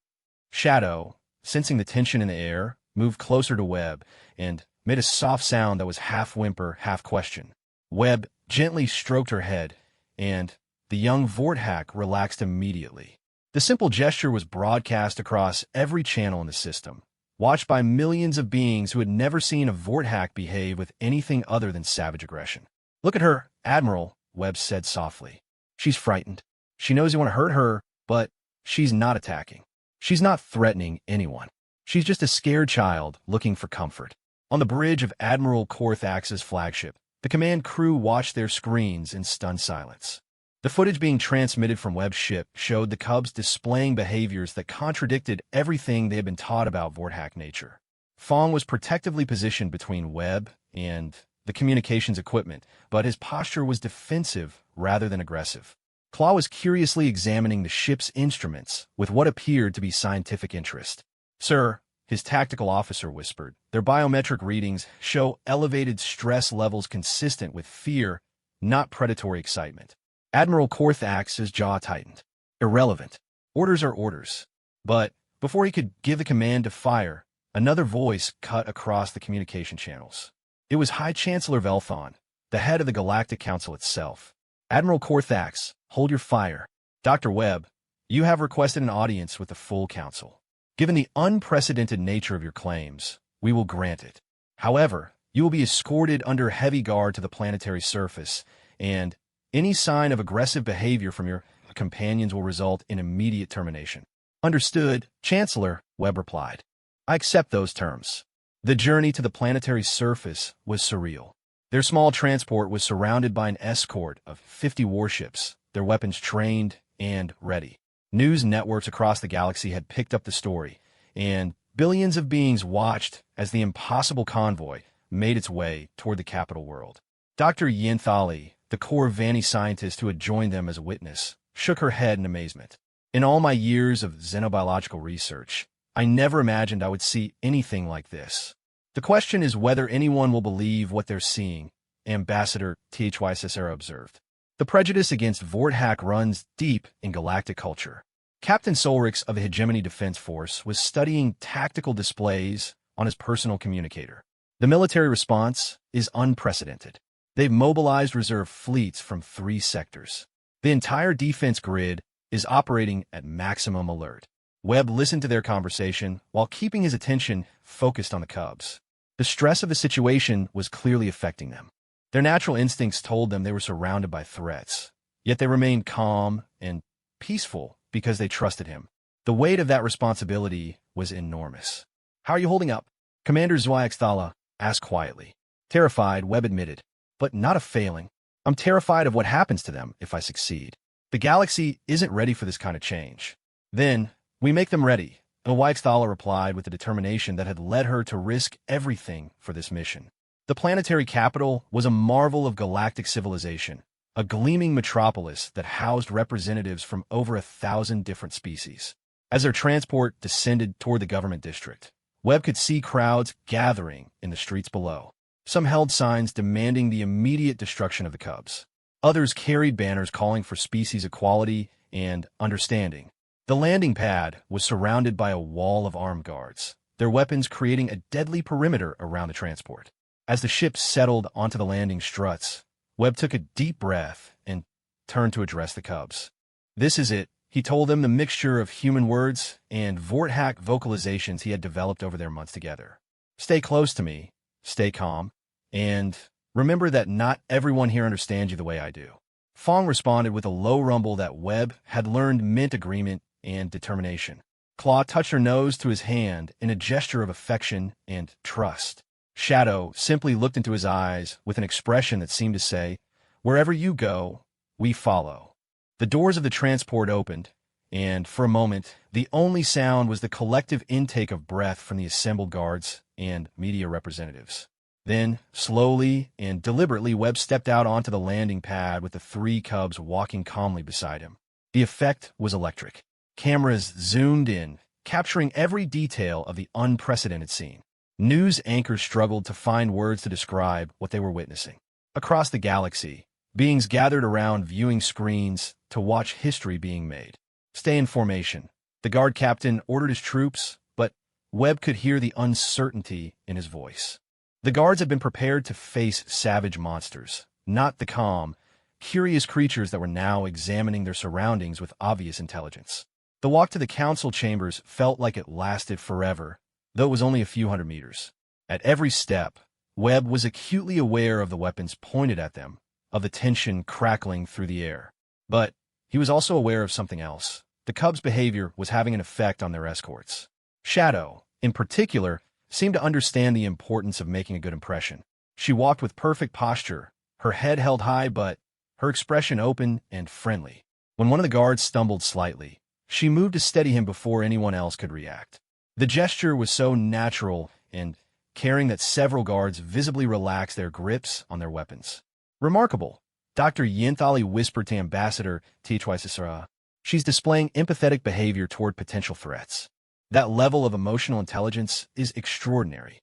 Shadow, sensing the tension in the air, moved closer to Webb and made a soft sound that was half whimper, half question. Webb gently stroked her head, and the young Vorthak relaxed immediately. The simple gesture was broadcast across every channel in the system, watched by millions of beings who had never seen a Vorthak behave with anything other than savage aggression. Look at her, Admiral, Webb said softly. She's frightened. She knows you want to hurt her, but she's not attacking. She's not threatening anyone. She's just a scared child looking for comfort. On the bridge of Admiral Korthax's flagship, the command crew watched their screens in stunned silence. The footage being transmitted from Webb's ship showed the Cubs displaying behaviors that contradicted everything they had been taught about Vorthak nature. Fong was protectively positioned between Webb and the communications equipment, but his posture was defensive rather than aggressive. Claw was curiously examining the ship's instruments with what appeared to be scientific interest. Sir, his tactical officer whispered, their biometric readings show elevated stress levels consistent with fear, not predatory excitement. Admiral Korthax's jaw tightened. Irrelevant. Orders are orders. But before he could give the command to fire, another voice cut across the communication channels. It was High Chancellor Velthon, the head of the Galactic Council itself. Admiral Korthax, hold your fire. Dr. Webb, you have requested an audience with the full council. Given the unprecedented nature of your claims, we will grant it. However, you will be escorted under heavy guard to the planetary surface, and any sign of aggressive behavior from your companions will result in immediate termination. Understood, Chancellor, Webb replied. I accept those terms. The journey to the planetary surface was surreal. Their small transport was surrounded by an escort of 50 warships, their weapons trained and ready. News networks across the galaxy had picked up the story, and billions of beings watched as the impossible convoy made its way toward the capital world. Dr. Yenthali, the core Vanni scientist who had joined them as a witness, shook her head in amazement. In all my years of xenobiological research, I never imagined I would see anything like this. The question is whether anyone will believe what they're seeing, Ambassador HFY Cicero observed. The prejudice against Vorthak runs deep in galactic culture. Captain Solrix of the Hegemony Defense Force was studying tactical displays on his personal communicator. The military response is unprecedented. They've mobilized reserve fleets from 3 sectors. The entire defense grid is operating at maximum alert. Webb listened to their conversation while keeping his attention focused on the Cubs. The stress of the situation was clearly affecting them. Their natural instincts told them they were surrounded by threats, yet they remained calm and peaceful because they trusted him. The weight of that responsibility was enormous. How are you holding up? Commander Zwayaxthala asked quietly. Terrified, Webb admitted, but not of failing. I'm terrified of what happens to them if I succeed. The galaxy isn't ready for this kind of change. Then, we make them ready, Zwayaxthala replied with the determination that had led her to risk everything for this mission. The planetary capital was a marvel of galactic civilization, a gleaming metropolis that housed representatives from over 1,000 different species. As their transport descended toward the government district, Webb could see crowds gathering in the streets below. Some held signs demanding the immediate destruction of the Cubs. Others carried banners calling for species equality and understanding. The landing pad was surrounded by a wall of armed guards, their weapons creating a deadly perimeter around the transport. As the ship settled onto the landing struts, Webb took a deep breath and turned to address the Cubs. This is it, he told them, the mixture of human words and Vorthak vocalizations he had developed over their months together. Stay close to me, stay calm, and remember that not everyone here understands you the way I do. Fong responded with a low rumble that Webb had learned meant agreement and determination. Claw touched her nose to his hand in a gesture of affection and trust. Shadow simply looked into his eyes with an expression that seemed to say, wherever you go, we follow. The doors of the transport opened, and for a moment, the only sound was the collective intake of breath from the assembled guards and media representatives. Then, slowly and deliberately, Webb stepped out onto the landing pad with the 3 Cubs walking calmly beside him. The effect was electric. Cameras zoomed in, capturing every detail of the unprecedented scene. News anchors struggled to find words to describe what they were witnessing. Across the galaxy, beings gathered around viewing screens to watch history being made. "Stay in formation," the guard captain ordered his troops, but Webb could hear the uncertainty in his voice. The guards had been prepared to face savage monsters, not the calm, curious creatures that were now examining their surroundings with obvious intelligence. The walk to the council chambers felt like it lasted forever, though it was only a few hundred meters. At every step, Webb was acutely aware of the weapons pointed at them, of the tension crackling through the air. But he was also aware of something else. The Cubs' behavior was having an effect on their escorts. Shadow, in particular, seemed to understand the importance of making a good impression. She walked with perfect posture, her head held high but her expression open and friendly. When one of the guards stumbled slightly, she moved to steady him before anyone else could react. The gesture was so natural and caring that several guards visibly relaxed their grips on their weapons. "Remarkable," Dr. Yinthali whispered to Ambassador HFY. "She's displaying empathetic behavior toward potential threats. That level of emotional intelligence is extraordinary."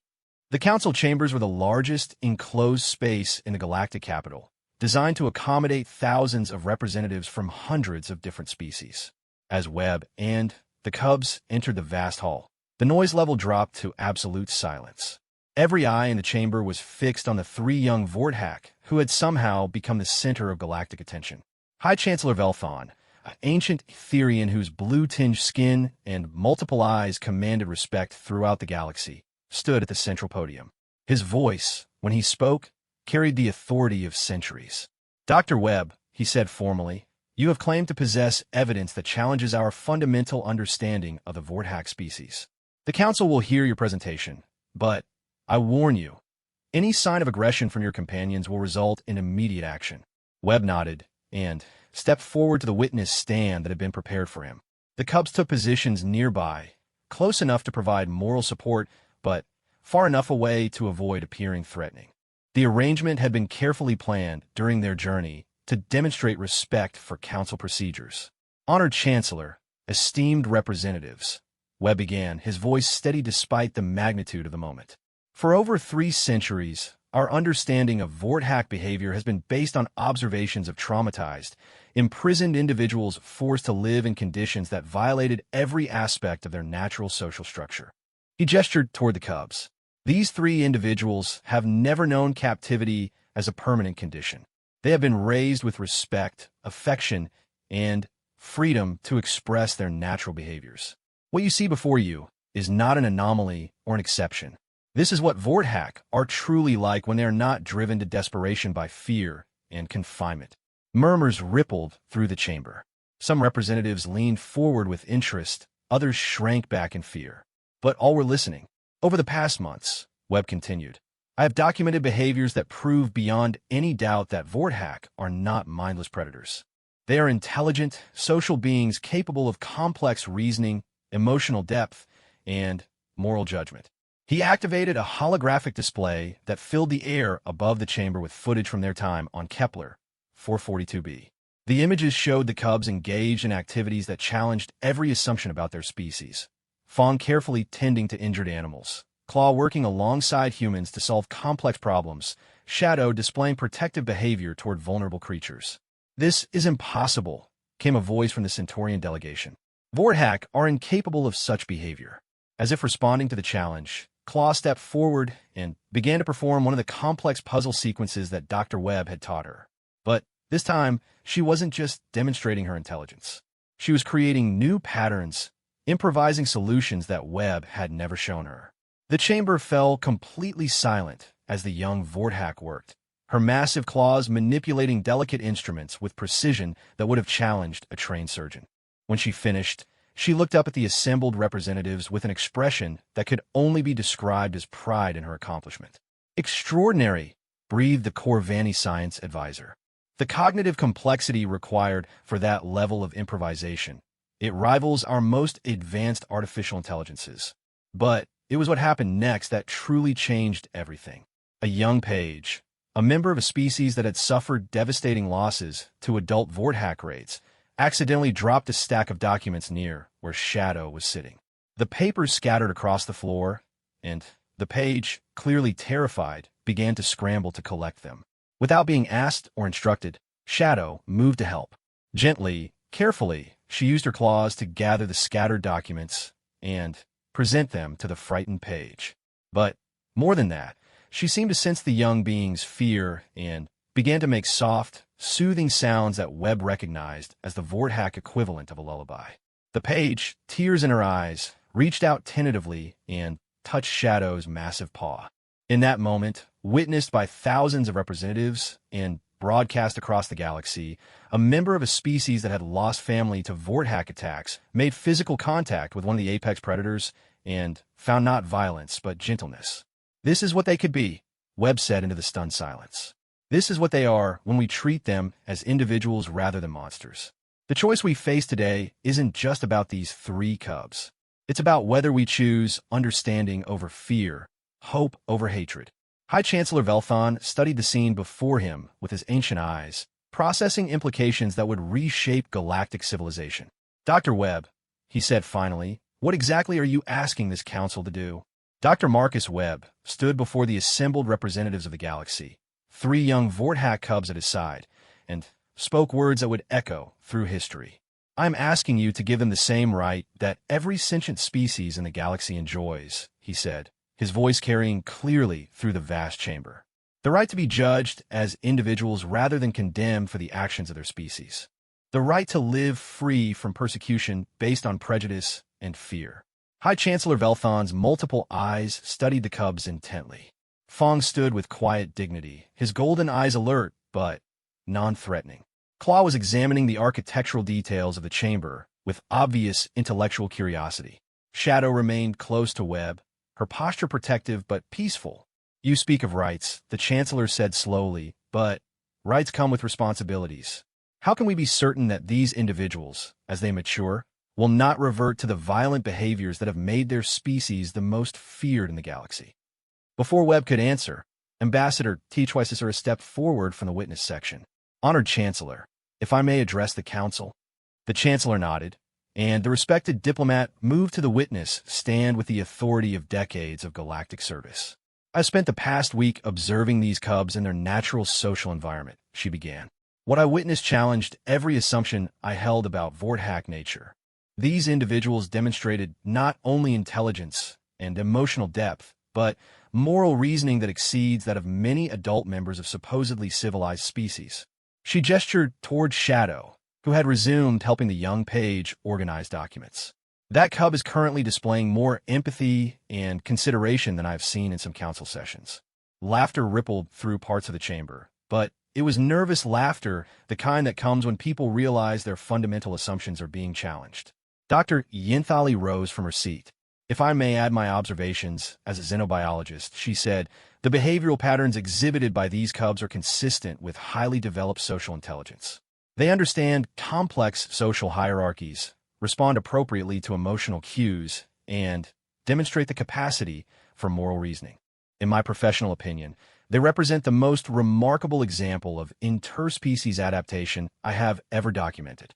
The council chambers were the largest enclosed space in the galactic capital, designed to accommodate thousands of representatives from hundreds of different species. As Webb and the Cubs entered the vast hall, the noise level dropped to absolute silence. Every eye in the chamber was fixed on the three young Vorthak, who had somehow become the center of galactic attention. High Chancellor Velthon, an ancient Etherian whose blue-tinged skin and multiple eyes commanded respect throughout the galaxy, stood at the central podium. His voice, when he spoke, carried the authority of centuries. "Dr. Webb," he said formally, "you have claimed to possess evidence that challenges our fundamental understanding of the Vorthak species. The Council will hear your presentation, but I warn you, any sign of aggression from your companions will result in immediate action." Webb nodded and stepped forward to the witness stand that had been prepared for him. The Cubs took positions nearby, close enough to provide moral support, but far enough away to avoid appearing threatening. The arrangement had been carefully planned during their journey to demonstrate respect for Council procedures. "Honored Chancellor, esteemed representatives," Webb began, his voice steady despite the magnitude of the moment. "For over 3 centuries, our understanding of Vorthak behavior has been based on observations of traumatized, imprisoned individuals forced to live in conditions that violated every aspect of their natural social structure." He gestured toward the Cubs. "These 3 individuals have never known captivity as a permanent condition. They have been raised with respect, affection, and freedom to express their natural behaviors. What you see before you is not an anomaly or an exception. This is what Vorthak are truly like when they are not driven to desperation by fear and confinement." Murmurs rippled through the chamber. Some representatives leaned forward with interest, others shrank back in fear. But all were listening. "Over the past months," Webb continued, "I have documented behaviors that prove beyond any doubt that Vorthak are not mindless predators. They are intelligent, social beings capable of complex reasoning, emotional depth, and moral judgment." He activated a holographic display that filled the air above the chamber with footage from their time on Kepler 442b. The images showed the Cubs engaged in activities that challenged every assumption about their species. Fawn carefully tending to injured animals, Claw working alongside humans to solve complex problems, Shadow displaying protective behavior toward vulnerable creatures. "This is impossible," came a voice from the Centaurian delegation. "Vorthak are incapable of such behavior." As if responding to the challenge, Claw stepped forward and began to perform one of the complex puzzle sequences that Dr. Webb had taught her. But this time, she wasn't just demonstrating her intelligence. She was creating new patterns, improvising solutions that Webb had never shown her. The chamber fell completely silent as the young Vorthak worked, her massive claws manipulating delicate instruments with precision that would have challenged a trained surgeon. When she finished, she looked up at the assembled representatives with an expression that could only be described as pride in her accomplishment. "Extraordinary," breathed the Corvani science advisor. "The cognitive complexity required for that level of improvisation. It rivals our most advanced artificial intelligences." But it was what happened next that truly changed everything. A young page, a member of a species that had suffered devastating losses to adult Vorthak raids, accidentally dropped a stack of documents near where Shadow was sitting. The papers scattered across the floor, and The page, clearly terrified, began to scramble to collect them. Without being asked or instructed, Shadow moved to help. Gently, carefully, she used her claws to gather the scattered documents and present them to the frightened page. But, more than that, she seemed to sense the young being's fear and began to make soft, soothing sounds that Webb recognized as the Vorthack equivalent of a lullaby. The page, tears in her eyes, reached out tentatively and touched Shadow's massive paw. In that moment, witnessed by thousands of representatives and broadcast across the galaxy, a member of a species that had lost family to Vorthack attacks made physical contact with one of the apex predators and found not violence but gentleness. This is what they could be, Webb said into the stunned silence. This is what they are when we treat them as individuals rather than monsters. The choice we face today isn't just about these 3 cubs. It's about whether we choose understanding over fear, hope over hatred. High Chancellor Velthon studied the scene before him with his ancient eyes, processing implications that would reshape galactic civilization. Dr. Webb, he said finally, what exactly are you asking this council to do? Dr. Marcus Webb stood before the assembled representatives of the galaxy, 3 young Vorthack cubs at his side, and spoke words that would echo through history. I'm asking you to give them the same right that every sentient species in the galaxy enjoys, he said, his voice carrying clearly through the vast chamber. The right to be judged as individuals rather than condemned for the actions of their species. The right to live free from persecution based on prejudice and fear. High Chancellor Velthon's multiple eyes studied the cubs intently. Fong stood with quiet dignity, his golden eyes alert but non-threatening. Claw was examining the architectural details of the chamber with obvious intellectual curiosity. Shadow remained close to Webb, her posture protective but peaceful. You speak of rights, the Chancellor said slowly, but rights come with responsibilities. How can we be certain that these individuals, as they mature, will not revert to the violent behaviors that have made their species the most feared in the galaxy? Before Webb could answer, Ambassador T-Twicer stepped forward from the witness section. Honored Chancellor, if I may address the Council. The Chancellor nodded, and the respected diplomat moved to the witness stand with the authority of decades of galactic service. I spent the past week observing these cubs in their natural social environment, she began. What I witnessed challenged every assumption I held about Vorthack nature. These individuals demonstrated not only intelligence and emotional depth, but moral reasoning that exceeds that of many adult members of supposedly civilized species. She gestured toward Shadow, who had resumed helping the young page organize documents. That cub is currently displaying more empathy and consideration than I've seen in some council sessions. Laughter rippled through parts of the chamber, but it was nervous laughter, the kind that comes when people realize their fundamental assumptions are being challenged. Dr. Yinthali rose from her seat. If I may add my observations as a xenobiologist, she said, the behavioral patterns exhibited by these cubs are consistent with highly developed social intelligence. They understand complex social hierarchies, respond appropriately to emotional cues, and demonstrate the capacity for moral reasoning. In my professional opinion, they represent the most remarkable example of interspecies adaptation I have ever documented.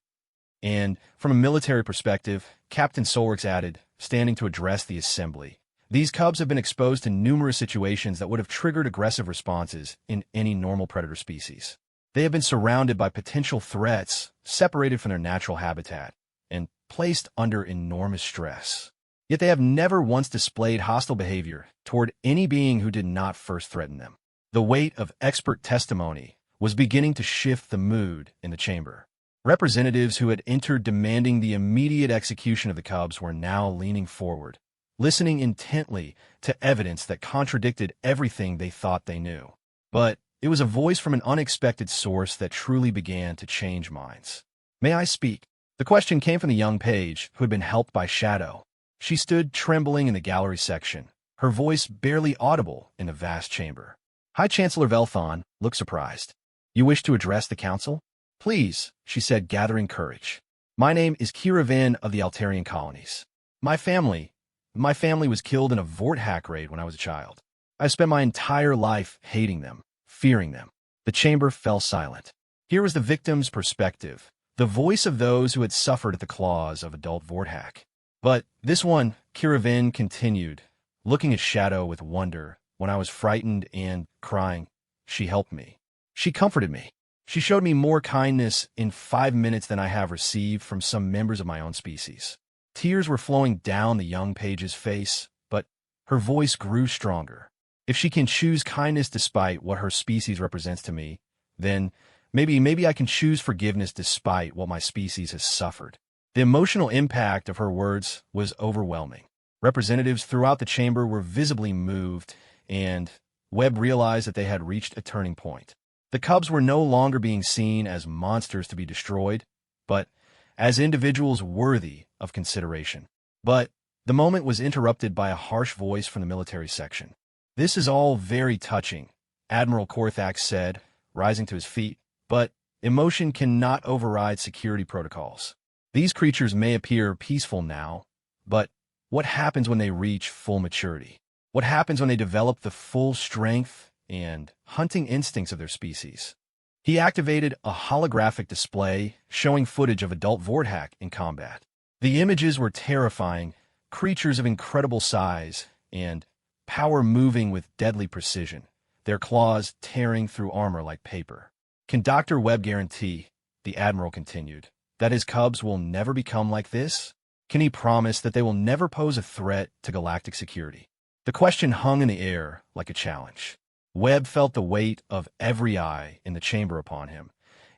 And from a military perspective, Captain Solrix added, standing to address the assembly, these cubs have been exposed to numerous situations that would have triggered aggressive responses in any normal predator species. They have been surrounded by potential threats, separated from their natural habitat, and placed under enormous stress. Yet they have never once displayed hostile behavior toward any being who did not first threaten them. The weight of expert testimony was beginning to shift the mood in the chamber. Representatives who had entered demanding the immediate execution of the cubs were now leaning forward, listening intently to evidence that contradicted everything they thought they knew. But it was a voice from an unexpected source that truly began to change minds. May I speak? The question came from the young page who had been helped by Shadow. She stood trembling in the gallery section, her voice barely audible in the vast chamber. High Chancellor Velthon looked surprised. You wish to address the council? Please, she said, gathering courage. My name is Kira Van of the Altarian colonies. My family was killed in a Vorthack raid when I was a child. I spent my entire life hating them, fearing them. The chamber fell silent. Here was the victim's perspective, the voice of those who had suffered at the claws of adult Vorthack. But this one, Kira Van continued, looking at Shadow with wonder. When I was frightened and crying, she helped me. She comforted me. She showed me more kindness in 5 minutes than I have received from some members of my own species. Tears were flowing down the young page's face, but her voice grew stronger. If she can choose kindness despite what her species represents to me, then maybe I can choose forgiveness despite what my species has suffered. The emotional impact of her words was overwhelming. Representatives throughout the chamber were visibly moved, and Webb realized that they had reached a turning point. The cubs were no longer being seen as monsters to be destroyed, but as individuals worthy of consideration. But the moment was interrupted by a harsh voice from the military section. "This is all very touching," Admiral Korthax said, rising to his feet, "but emotion cannot override security protocols. These creatures may appear peaceful now, but what happens when they reach full maturity? What happens when they develop the full strength and hunting instincts of their species?" He activated a holographic display showing footage of adult Vorthak in combat. The images were terrifying, creatures of incredible size and power moving with deadly precision, their claws tearing through armor like paper. "Can Dr. Webb guarantee," the Admiral continued, "that his cubs will never become like this? Can he promise that they will never pose a threat to galactic security?" The question hung in the air like a challenge. Webb felt the weight of every eye in the chamber upon him,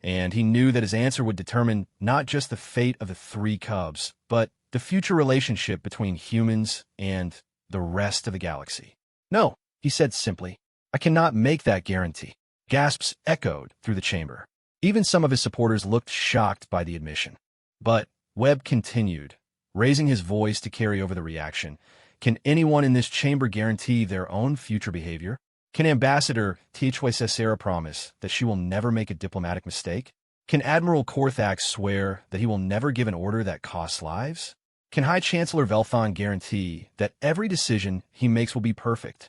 and he knew that his answer would determine not just the fate of the 3 cubs, but the future relationship between humans and the rest of the galaxy. "No," he said simply, "I cannot make that guarantee." Gasps echoed through the chamber. Even some of his supporters looked shocked by the admission. But Webb continued, raising his voice to carry over the reaction. "Can anyone in this chamber guarantee their own future behavior? Can Ambassador HFY promise that she will never make a diplomatic mistake? Can Admiral Korthax swear that he will never give an order that costs lives? Can High Chancellor Velthon guarantee that every decision he makes will be perfect?"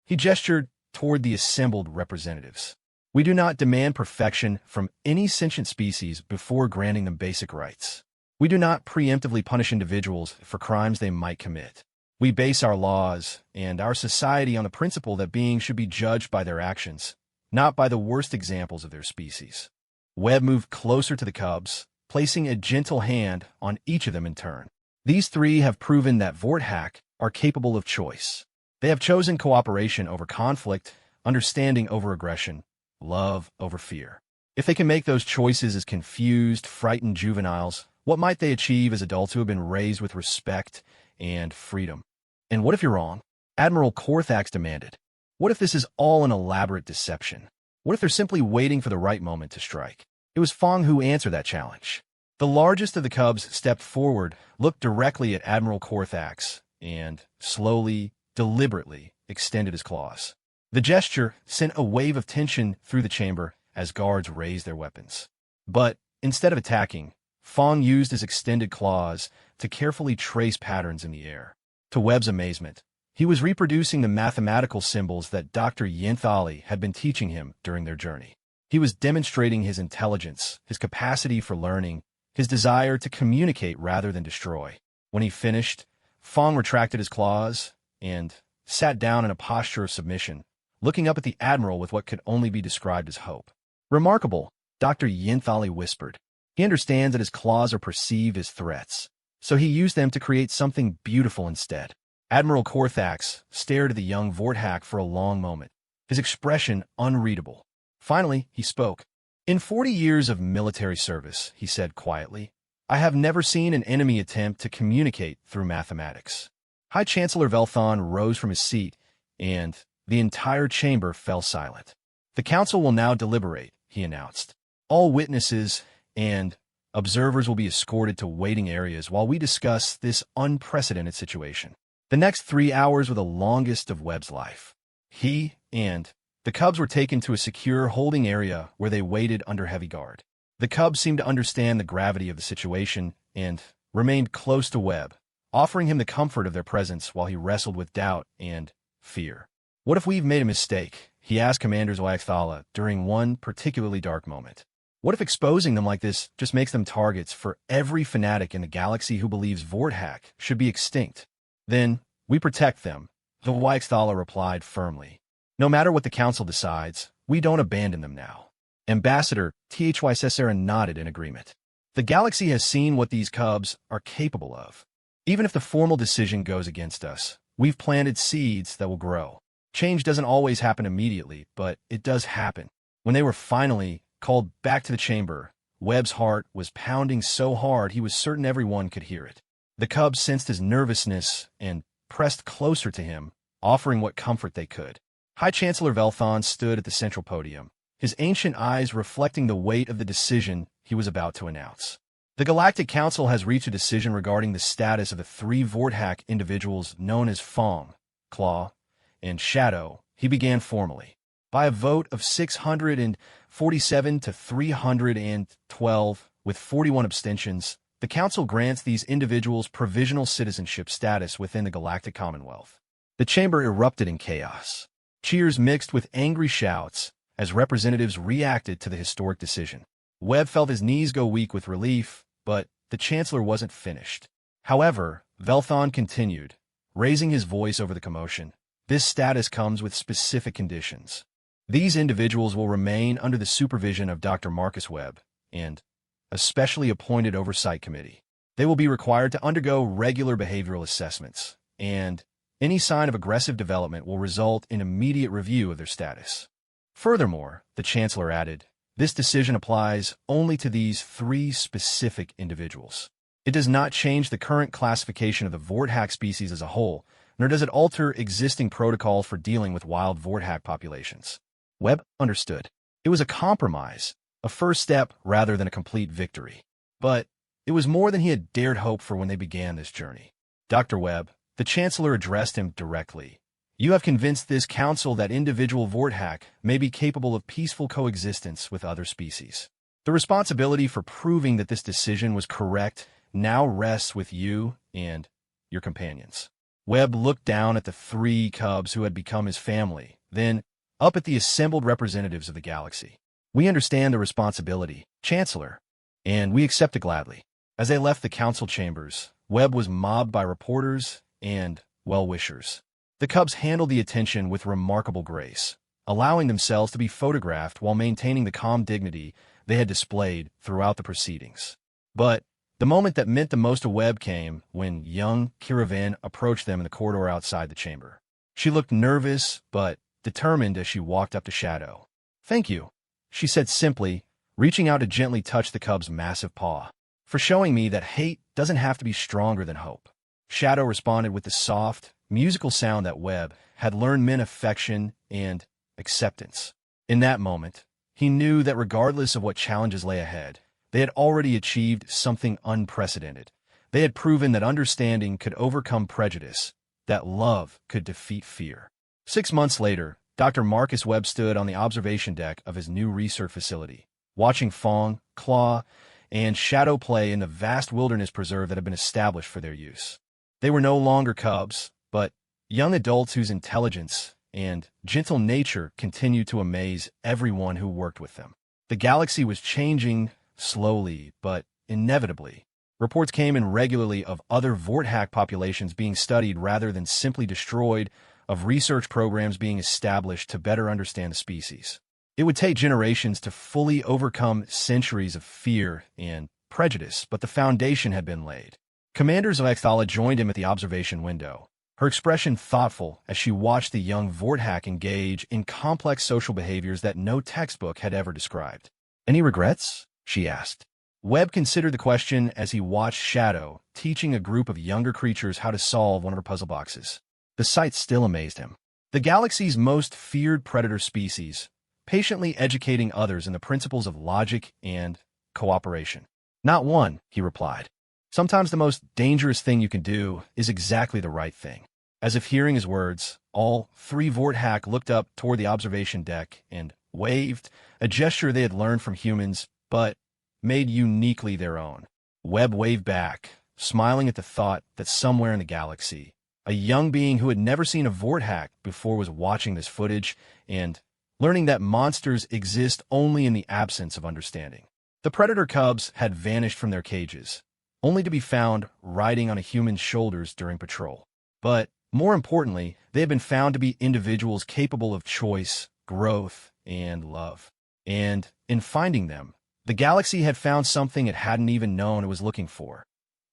He gestured toward the assembled representatives. "We do not demand perfection from any sentient species before granting them basic rights. We do not preemptively punish individuals for crimes they might commit. We base our laws and our society on the principle that beings should be judged by their actions, not by the worst examples of their species." Webb moved closer to the cubs, placing a gentle hand on each of them in turn. "These 3 have proven that Vorthak are capable of choice. They have chosen cooperation over conflict, understanding over aggression, love over fear. If they can make those choices as confused, frightened juveniles, what might they achieve as adults who have been raised with respect and freedom?" "And what if you're wrong?" Admiral Korthax demanded. "What if this is all an elaborate deception? What if they're simply waiting for the right moment to strike?" It was Fong who answered that challenge. The largest of the cubs stepped forward, looked directly at Admiral Korthax, and slowly, deliberately extended his claws. The gesture sent a wave of tension through the chamber as guards raised their weapons. But instead of attacking, Fong used his extended claws to carefully trace patterns in the air. To Webb's amazement, he was reproducing the mathematical symbols that Dr. Yinthali had been teaching him during their journey. He was demonstrating his intelligence, his capacity for learning, his desire to communicate rather than destroy. When he finished, Fong retracted his claws and sat down in a posture of submission, looking up at the Admiral with what could only be described as hope. "Remarkable," Dr. Yinthali whispered. "He understands that his claws are perceived as threats, so he used them to create something beautiful instead." Admiral Korthax stared at the young Vorthak for a long moment, his expression unreadable. Finally, he spoke. "In 40 years of military service," he said quietly, "I have never seen an enemy attempt to communicate through mathematics." High Chancellor Velthon rose from his seat, and the entire chamber fell silent. "The Council will now deliberate," he announced. "All witnesses and observers will be escorted to waiting areas while we discuss this unprecedented situation." The next 3 hours were the longest of Webb's life. He and the cubs were taken to a secure holding area where they waited under heavy guard. The cubs seemed to understand the gravity of the situation and remained close to Webb, offering him the comfort of their presence while he wrestled with doubt and fear. "What if we've made a mistake?" he asked Commander Zwayakthala during one particularly dark moment. "What if exposing them like this just makes them targets for every fanatic in the galaxy who believes Vorthak should be extinct? Then we protect them," The Wyxthala replied firmly. No matter what the council decides, we don't abandon them now. Ambassador HFY Nexus nodded in agreement. The galaxy has seen what these cubs are capable of. Even if the formal decision goes against us, we've planted seeds that will grow. Change doesn't always happen immediately, but it does happen. When they were finally called back to the chamber, Webb's heart was pounding so hard he was certain everyone could hear it. The cubs sensed his nervousness and pressed closer to him, offering what comfort they could. High Chancellor Velthon stood at the central podium, his ancient eyes reflecting the weight of the decision he was about to announce. The Galactic Council has reached a decision regarding the status of the three Vorthack individuals known as Fong, Claw, and Shadow. He began formally. By a vote of 647 to 312, with 41 abstentions, the Council grants these individuals provisional citizenship status within the Galactic Commonwealth. The chamber erupted in chaos. Cheers mixed with angry shouts as representatives reacted to the historic decision. Webb felt his knees go weak with relief, but the Chancellor wasn't finished. However, Velthon continued, raising his voice over the commotion. This status comes with specific conditions. These individuals will remain under the supervision of Dr. Marcus Webb and a specially appointed oversight committee. They will be required to undergo regular behavioral assessments, and any sign of aggressive development will result in immediate review of their status. Furthermore, the Chancellor added, this decision applies only to these three specific individuals. It does not change the current classification of the Vorthack species as a whole, nor does it alter existing protocols for dealing with wild Vorthack populations. Webb understood. It was a compromise, a first step rather than a complete victory. But it was more than he had dared hope for when they began this journey. Dr. Webb, the Chancellor addressed him directly. You have convinced this council that individual Vorthack may be capable of peaceful coexistence with other species. The responsibility for proving that this decision was correct now rests with you and your companions. Webb looked down at the three cubs who had become his family, then up at the assembled representatives of the galaxy. We understand the responsibility, Chancellor, and we accept it gladly. As they left the council chambers, Webb was mobbed by reporters and well-wishers. The cubs handled the attention with remarkable grace, allowing themselves to be photographed while maintaining the calm dignity they had displayed throughout the proceedings. But the moment that meant the most to Webb came when young Kiravan approached them in the corridor outside the chamber. She looked nervous but determined as she walked up to Shadow. Thank you, she said simply, reaching out to gently touch the cub's massive paw, for showing me that hate doesn't have to be stronger than hope. Shadow responded with the soft, musical sound that Webb had learned meant affection and acceptance. In that moment, he knew that regardless of what challenges lay ahead, they had already achieved something unprecedented. They had proven that understanding could overcome prejudice, that love could defeat fear. 6 months later, Dr. Marcus Webb stood on the observation deck of his new research facility, watching Fong, Claw, and Shadow play in the vast wilderness preserve that had been established for their use. They were no longer cubs, but young adults whose intelligence and gentle nature continued to amaze everyone who worked with them. The galaxy was changing slowly, but inevitably. Reports came in regularly of other Vorthack populations being studied rather than simply destroyed, of research programs being established to better understand the species. It would take generations to fully overcome centuries of fear and prejudice, but the foundation had been laid. Commander Wyxthala joined him at the observation window, her expression thoughtful as she watched the young Vorthack engage in complex social behaviors that no textbook had ever described. Any regrets? She asked. Webb considered the question as he watched Shadow teaching a group of younger creatures how to solve one of her puzzle boxes. The sight still amazed him. The galaxy's most feared predator species, patiently educating others in the principles of logic and cooperation. Not one, he replied. Sometimes the most dangerous thing you can do is exactly the right thing. As if hearing his words, all three Vorthack looked up toward the observation deck and waved, a gesture they had learned from humans, but made uniquely their own. Webb waved back, smiling at the thought that somewhere in the galaxy, a young being who had never seen a Vorthack before was watching this footage and learning that monsters exist only in the absence of understanding. The predator cubs had vanished from their cages, only to be found riding on a human's shoulders during patrol. But More importantly, they have been found to be individuals capable of choice, growth, and love. And in finding them, the galaxy had found something it hadn't even known it was looking for.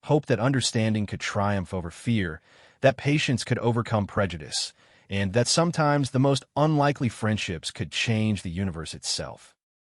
Hope that understanding could triumph over fear, that patience could overcome prejudice, and that sometimes the most unlikely friendships could change the universe itself.